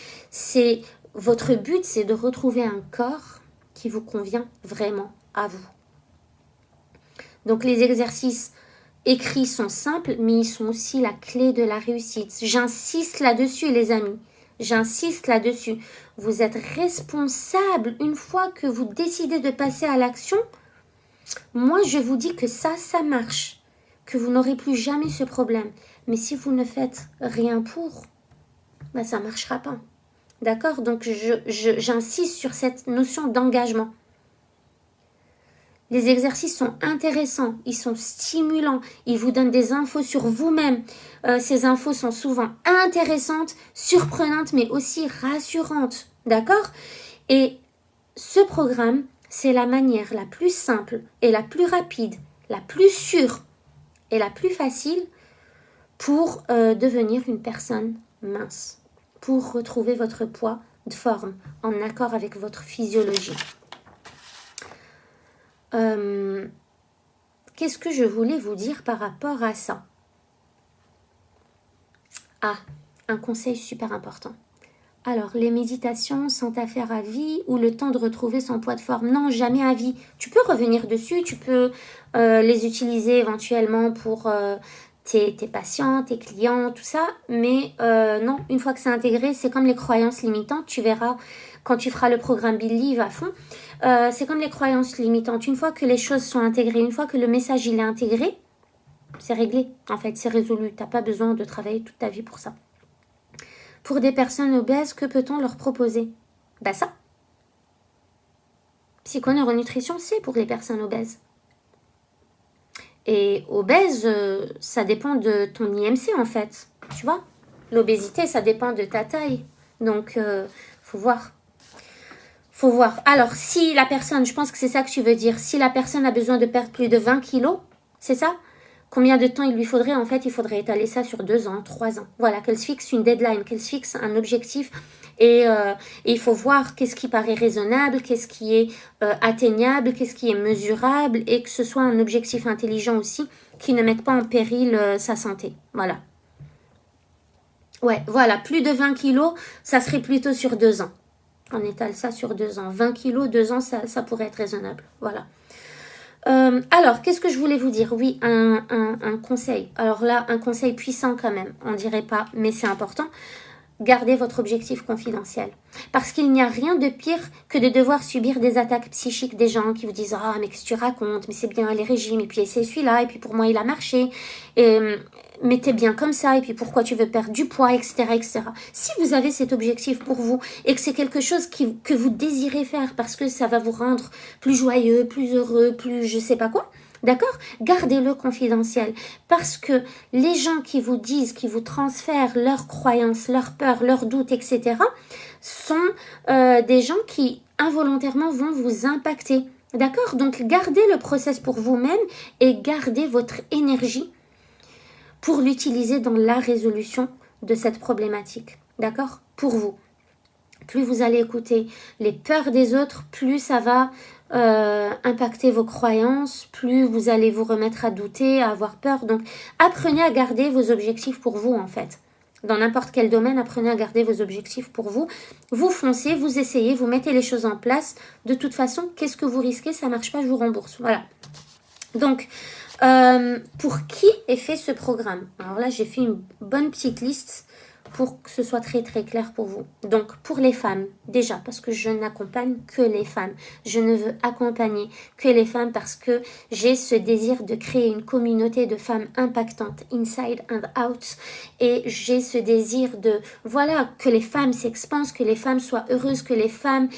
votre but, c'est de retrouver un corps qui vous convient vraiment à vous. Donc, les exercices écrits sont simples, mais ils sont aussi la clé de la réussite. J'insiste là-dessus, les amis. J'insiste là-dessus. Vous êtes responsable une fois que vous décidez de passer à l'action. Moi, je vous dis que ça marche. Que vous n'aurez plus jamais ce problème. Mais si vous ne faites rien pour, ben, ça ne marchera pas. D'accord? Donc, j'insiste sur cette notion d'engagement. Les exercices sont intéressants, ils sont stimulants, ils vous donnent des infos sur vous-même. Ces infos sont souvent intéressantes, surprenantes, mais aussi rassurantes. D'accord? Et ce programme, c'est la manière la plus simple et la plus rapide, la plus sûre et la plus facile pour devenir une personne mince, pour retrouver votre poids de forme en accord avec votre physiologie. Qu'est-ce que je voulais vous dire par rapport à ça? Ah, un conseil super important. Alors, les méditations sont à faire à vie ou le temps de retrouver son poids de forme? Non, jamais à vie. Tu peux revenir dessus, tu peux les utiliser éventuellement pour tes patients, tes clients, tout ça. Mais non, une fois que c'est intégré, c'est comme les croyances limitantes. Tu verras quand tu feras le programme Believe à fond. C'est comme les croyances limitantes. Une fois que les choses sont intégrées, une fois que le message il est intégré, c'est réglé. En fait, c'est résolu. Tu n'as pas besoin de travailler toute ta vie pour ça. Pour des personnes obèses, que peut-on leur proposer? Ben ça. Psychoneuronutrition, c'est pour les personnes obèses. Et obèse, ça dépend de ton IMC en fait. Tu vois? L'obésité, ça dépend de ta taille. Donc, faut voir. Faut voir. Alors, si la personne, je pense que c'est ça que tu veux dire, si la personne a besoin de perdre plus de 20 kilos, c'est ça? Combien de temps il lui faudrait? En fait, il faudrait étaler ça sur 2 ans, 3 ans. Voilà, qu'elle se fixe une deadline, qu'elle se fixe un objectif. Et il faut voir qu'est-ce qui paraît raisonnable, qu'est-ce qui est atteignable, qu'est-ce qui est mesurable. Et que ce soit un objectif intelligent aussi, qui ne mette pas en péril sa santé. Voilà. Ouais, voilà, plus de 20 kilos, ça serait plutôt sur 2 ans. On étale ça sur 2 ans. 20 kilos, 2 ans, ça pourrait être raisonnable. Voilà. Alors, qu'est-ce que je voulais vous dire? Oui, un conseil. Alors là, un conseil puissant quand même. On dirait pas, mais c'est important. Gardez votre objectif confidentiel. Parce qu'il n'y a rien de pire que de devoir subir des attaques psychiques des gens qui vous disent « Ah, mais qu'est-ce que tu racontes? Mais c'est bien les régimes. Et puis c'est celui-là. Et puis pour moi, il a marché. Mais t'es bien comme ça. Et puis pourquoi tu veux perdre du poids, etc. etc. » Si vous avez cet objectif pour vous et que c'est quelque chose que vous désirez faire parce que ça va vous rendre plus joyeux, plus heureux, plus je sais pas quoi, D'accord? Gardez-le confidentiel parce que les gens qui vous disent, qui vous transfèrent leurs croyances, leurs peurs, leurs doutes, etc. sont des gens qui involontairement vont vous impacter. D'accord? Donc gardez le process pour vous-même et gardez votre énergie pour l'utiliser dans la résolution de cette problématique. D'accord? Pour vous. Plus vous allez écouter les peurs des autres, plus ça va impacter vos croyances, plus vous allez vous remettre à douter, à avoir peur. Donc, apprenez à garder vos objectifs pour vous, en fait. Dans n'importe quel domaine, apprenez à garder vos objectifs pour vous. Vous foncez, vous essayez, vous mettez les choses en place. De toute façon, qu'est-ce que vous risquez? Ça ne marche pas, je vous rembourse. Voilà. Donc, pour qui est fait ce programme? Alors là, j'ai fait une bonne petite liste pour que ce soit très très clair pour vous. Donc pour les femmes, déjà, parce que je n'accompagne que les femmes. Je ne veux accompagner que les femmes parce que j'ai ce désir de créer une communauté de femmes impactantes, inside and out. Et j'ai ce désir de, voilà, que les femmes s'expansent, que les femmes soient heureuses, que les femmes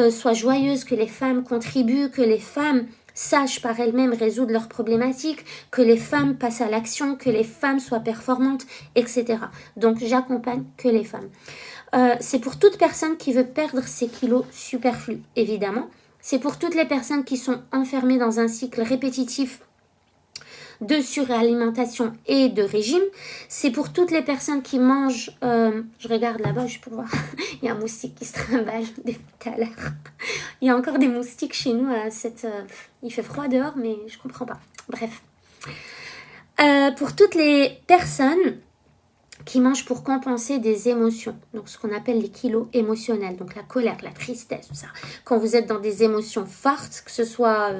soient joyeuses, que les femmes contribuent, que les femmes sachent par elles-mêmes résoudre leurs problématiques, que les femmes passent à l'action, que les femmes soient performantes, etc. Donc, j'accompagne que les femmes. C'est pour toute personne qui veut perdre ses kilos superflus, évidemment. C'est pour toutes les personnes qui sont enfermées dans un cycle répétitif de suralimentation et de régime. C'est pour toutes les personnes qui mangent... je regarde là-bas, je peux voir. Il y a un moustique qui se trimballe depuis tout à l'heure. Il y a encore des moustiques chez nous. Il fait froid dehors, mais je comprends pas. Bref. Pour toutes les personnes qui mangent pour compenser des émotions. Donc, ce qu'on appelle les kilos émotionnels. Donc, la colère, la tristesse, tout ça. Quand vous êtes dans des émotions fortes, que ce soit...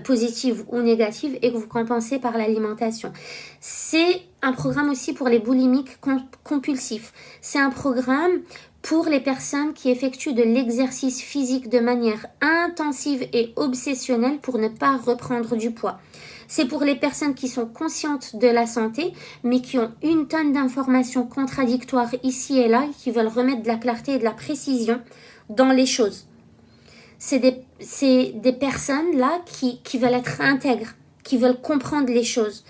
positive ou négative et que vous compensez par l'alimentation. C'est un programme aussi pour les boulimiques compulsifs. C'est un programme pour les personnes qui effectuent de l'exercice physique de manière intensive et obsessionnelle pour ne pas reprendre du poids. C'est pour les personnes qui sont conscientes de la santé, mais qui ont une tonne d'informations contradictoires ici et là et qui veulent remettre de la clarté et de la précision dans les choses. C'est des personnes là qui veulent être intègres, qui veulent comprendre les choses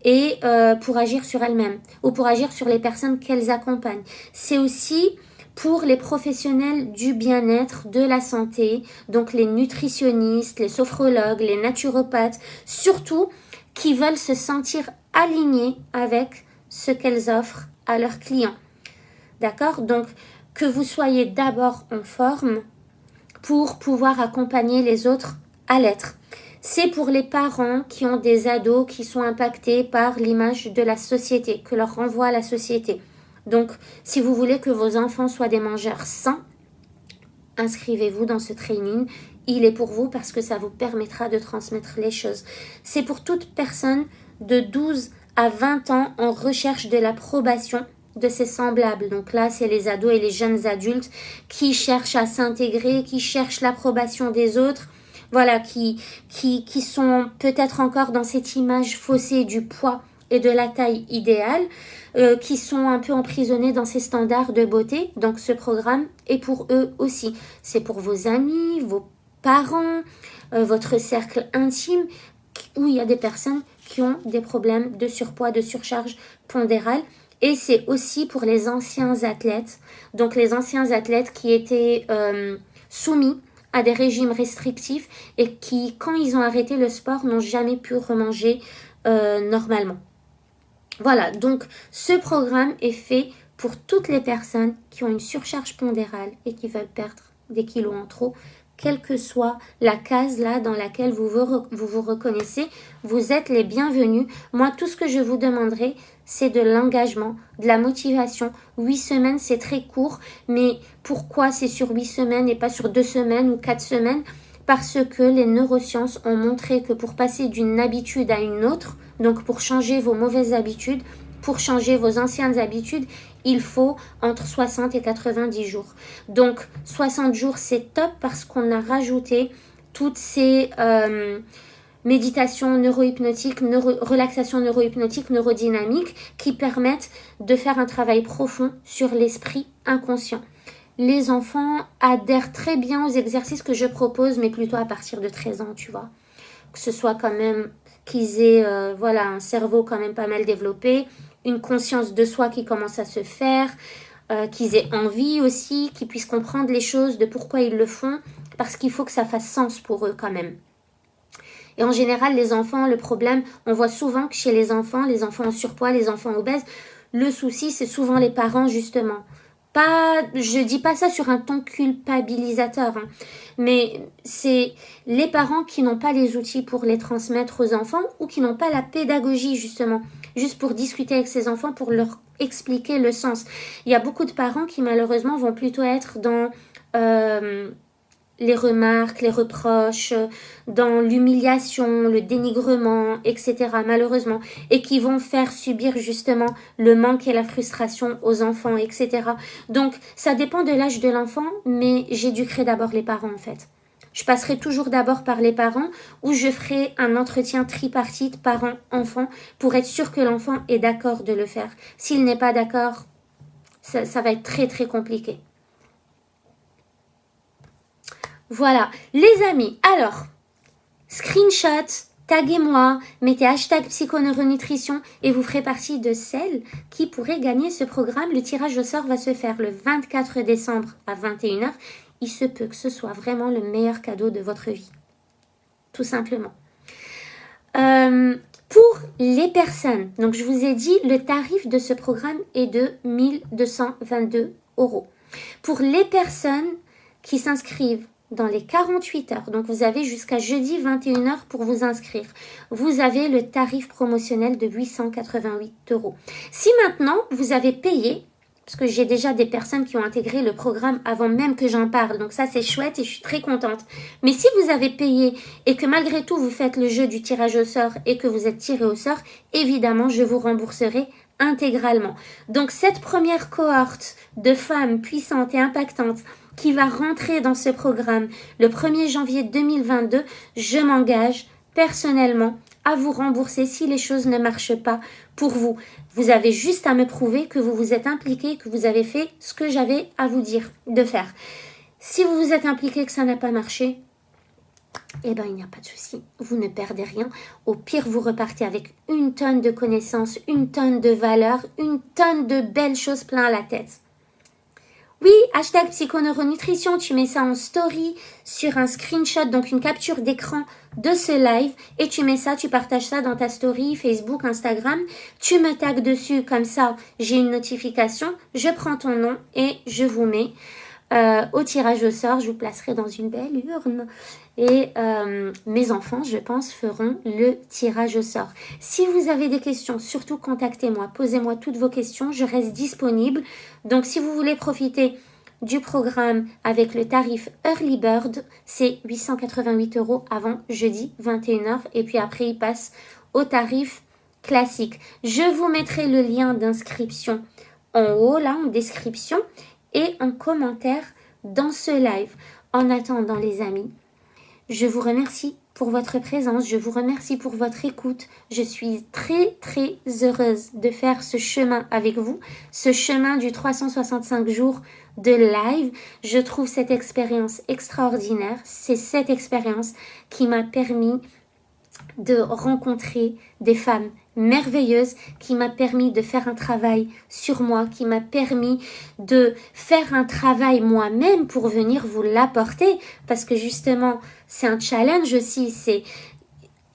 et pour agir sur elles-mêmes ou pour agir sur les personnes qu'elles accompagnent. C'est aussi pour les professionnels du bien-être, de la santé, donc les nutritionnistes, les sophrologues, les naturopathes, surtout qui veulent se sentir alignés avec ce qu'elles offrent à leurs clients. D'accord? Donc, que vous soyez d'abord en forme pour pouvoir accompagner les autres à l'être. C'est pour les parents qui ont des ados qui sont impactés par l'image de la société, que leur renvoie la société. Donc, si vous voulez que vos enfants soient des mangeurs sains, inscrivez-vous dans ce training. Il est pour vous parce que ça vous permettra de transmettre les choses. C'est pour toute personne de 12 à 20 ans en recherche de l'approbation de ses semblables. Donc là, c'est les ados et les jeunes adultes qui cherchent à s'intégrer, qui cherchent l'approbation des autres, voilà, qui sont peut-être encore dans cette image faussée du poids et de la taille idéale, qui sont un peu emprisonnés dans ces standards de beauté. Donc ce programme est pour eux aussi. C'est pour vos amis, vos parents, votre cercle intime, où il y a des personnes qui ont des problèmes de surpoids, de surcharge pondérale. Et c'est aussi pour les anciens athlètes, donc les anciens athlètes qui étaient soumis à des régimes restrictifs et qui, quand ils ont arrêté le sport, n'ont jamais pu remanger normalement. Voilà, donc ce programme est fait pour toutes les personnes qui ont une surcharge pondérale et qui veulent perdre des kilos en trop, quelle que soit la case là dans laquelle vous vous reconnaissez, vous êtes les bienvenus. Moi, tout ce que je vous demanderai, c'est de l'engagement, de la motivation. 8 semaines, c'est très court, mais pourquoi c'est sur 8 semaines et pas sur 2 semaines ou 4 semaines? Parce que les neurosciences ont montré que pour passer d'une habitude à une autre, donc pour changer vos mauvaises habitudes, pour changer vos anciennes habitudes, il faut entre 60 et 90 jours. Donc 60 jours, c'est top parce qu'on a rajouté toutes ces méditation neurohypnotique, relaxation neurohypnotique, neurodynamique qui permettent de faire un travail profond sur l'esprit inconscient. Les enfants adhèrent très bien aux exercices que je propose, mais plutôt à partir de 13 ans, tu vois. Que ce soit quand même qu'ils aient voilà, un cerveau quand même pas mal développé, une conscience de soi qui commence à se faire, qu'ils aient envie aussi, qu'ils puissent comprendre les choses, de pourquoi ils le font, parce qu'il faut que ça fasse sens pour eux quand même. Et en général, les enfants, le problème, on voit souvent que chez les enfants en surpoids, les enfants obèses, le souci, c'est souvent les parents, justement. Pas, je dis pas ça sur un ton culpabilisateur, hein, mais c'est les parents qui n'ont pas les outils pour les transmettre aux enfants ou qui n'ont pas la pédagogie, justement, juste pour discuter avec ces enfants, pour leur expliquer le sens. Il y a beaucoup de parents qui, malheureusement, vont plutôt être dans les remarques, les reproches, dans l'humiliation, le dénigrement, etc. malheureusement, et qui vont faire subir justement le manque et la frustration aux enfants, etc. Donc, ça dépend de l'âge de l'enfant, mais j'éduquerai d'abord les parents en fait. Je passerai toujours d'abord par les parents ou je ferai un entretien tripartite parents-enfants pour être sûr que l'enfant est d'accord de le faire. S'il n'est pas d'accord, ça va être très très compliqué. Voilà, les amis, alors, screenshot, taguez-moi, mettez hashtag psychoneuronutrition et vous ferez partie de celles qui pourraient gagner ce programme. Le tirage au sort va se faire le 24 décembre à 21h. Il se peut que ce soit vraiment le meilleur cadeau de votre vie, tout simplement. Pour les personnes, donc je vous ai dit, le tarif de ce programme est de 1222 €. Pour les personnes qui s'inscrivent dans les 48 heures, donc vous avez jusqu'à jeudi 21h pour vous inscrire, vous avez le tarif promotionnel de 888 €. Si maintenant vous avez payé, parce que j'ai déjà des personnes qui ont intégré le programme avant même que j'en parle, donc ça c'est chouette et je suis très contente. Mais si vous avez payé et que malgré tout vous faites le jeu du tirage au sort et que vous êtes tiré au sort, évidemment je vous rembourserai intégralement. Donc cette première cohorte de femmes puissantes et impactantes qui va rentrer dans ce programme le 1er janvier 2022, je m'engage personnellement à vous rembourser si les choses ne marchent pas pour vous. Vous avez juste à me prouver que vous vous êtes impliqué, que vous avez fait ce que j'avais à vous dire de faire. Si vous vous êtes impliqué que ça n'a pas marché, eh bien, il n'y a pas de souci. Vous ne perdez rien. Au pire, vous repartez avec une tonne de connaissances, une tonne de valeurs, une tonne de belles choses plein la tête. Oui, hashtag psychoneuronutrition, tu mets ça en story sur un screenshot, donc une capture d'écran de ce live et tu mets ça, tu partages ça dans ta story, Facebook, Instagram. Tu me tags dessus, comme ça, j'ai une notification, je prends ton nom et je vous mets au tirage au sort. Je vous placerai dans une belle urne et mes enfants, je pense, feront le tirage au sort. Si vous avez des questions, surtout contactez-moi, posez-moi toutes vos questions, je reste disponible. Donc si vous voulez profiter du programme avec le tarif Early Bird, c'est 888 € avant jeudi 21h et puis après il passe au tarif classique. Je vous mettrai le lien d'inscription en haut, là, en description et en commentaire dans ce live. En attendant les amis, je vous remercie pour votre présence, je vous remercie pour votre écoute. Je suis très très heureuse de faire ce chemin avec vous, ce chemin du 365 jours de live. Je trouve cette expérience extraordinaire. C'est cette expérience qui m'a permis de rencontrer des femmes merveilleuses, qui m'a permis de faire un travail sur moi, qui m'a permis de faire un travail moi-même pour venir vous l'apporter, parce que justement c'est un challenge aussi,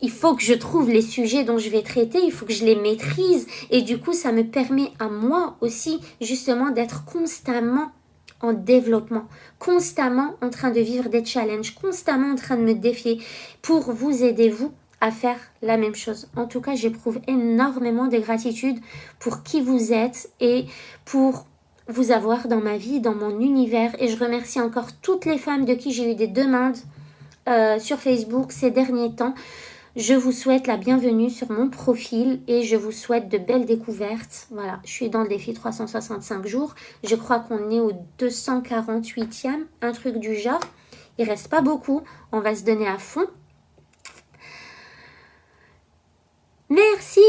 il faut que je trouve les sujets dont je vais traiter, il faut que je les maîtrise et du coup ça me permet à moi aussi justement d'être constamment en développement, constamment en train de vivre des challenges, constamment en train de me défier pour vous aider vous à faire la même chose. En tout cas, j'éprouve énormément de gratitude pour qui vous êtes et pour vous avoir dans ma vie, dans mon univers. Et je remercie encore toutes les femmes de qui j'ai eu des demandes sur Facebook ces derniers temps. Je vous souhaite la bienvenue sur mon profil et je vous souhaite de belles découvertes. Voilà, je suis dans le défi 365 jours. Je crois qu'on est au 248e, un truc du genre. Il reste pas beaucoup, on va se donner à fond. Merci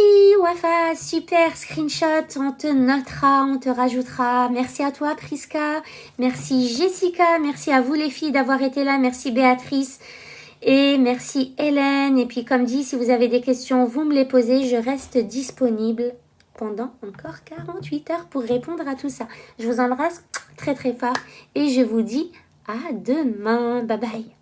Wafa, super screenshot, on te notera, on te rajoutera. Merci à toi Priska, merci Jessica, merci à vous les filles d'avoir été là, merci Béatrice Et merci Hélène. Et puis comme dit, si vous avez des questions, vous me les posez. Je reste disponible pendant encore 48 heures pour répondre à tout ça. Je vous embrasse très très fort et je vous dis à demain. Bye bye.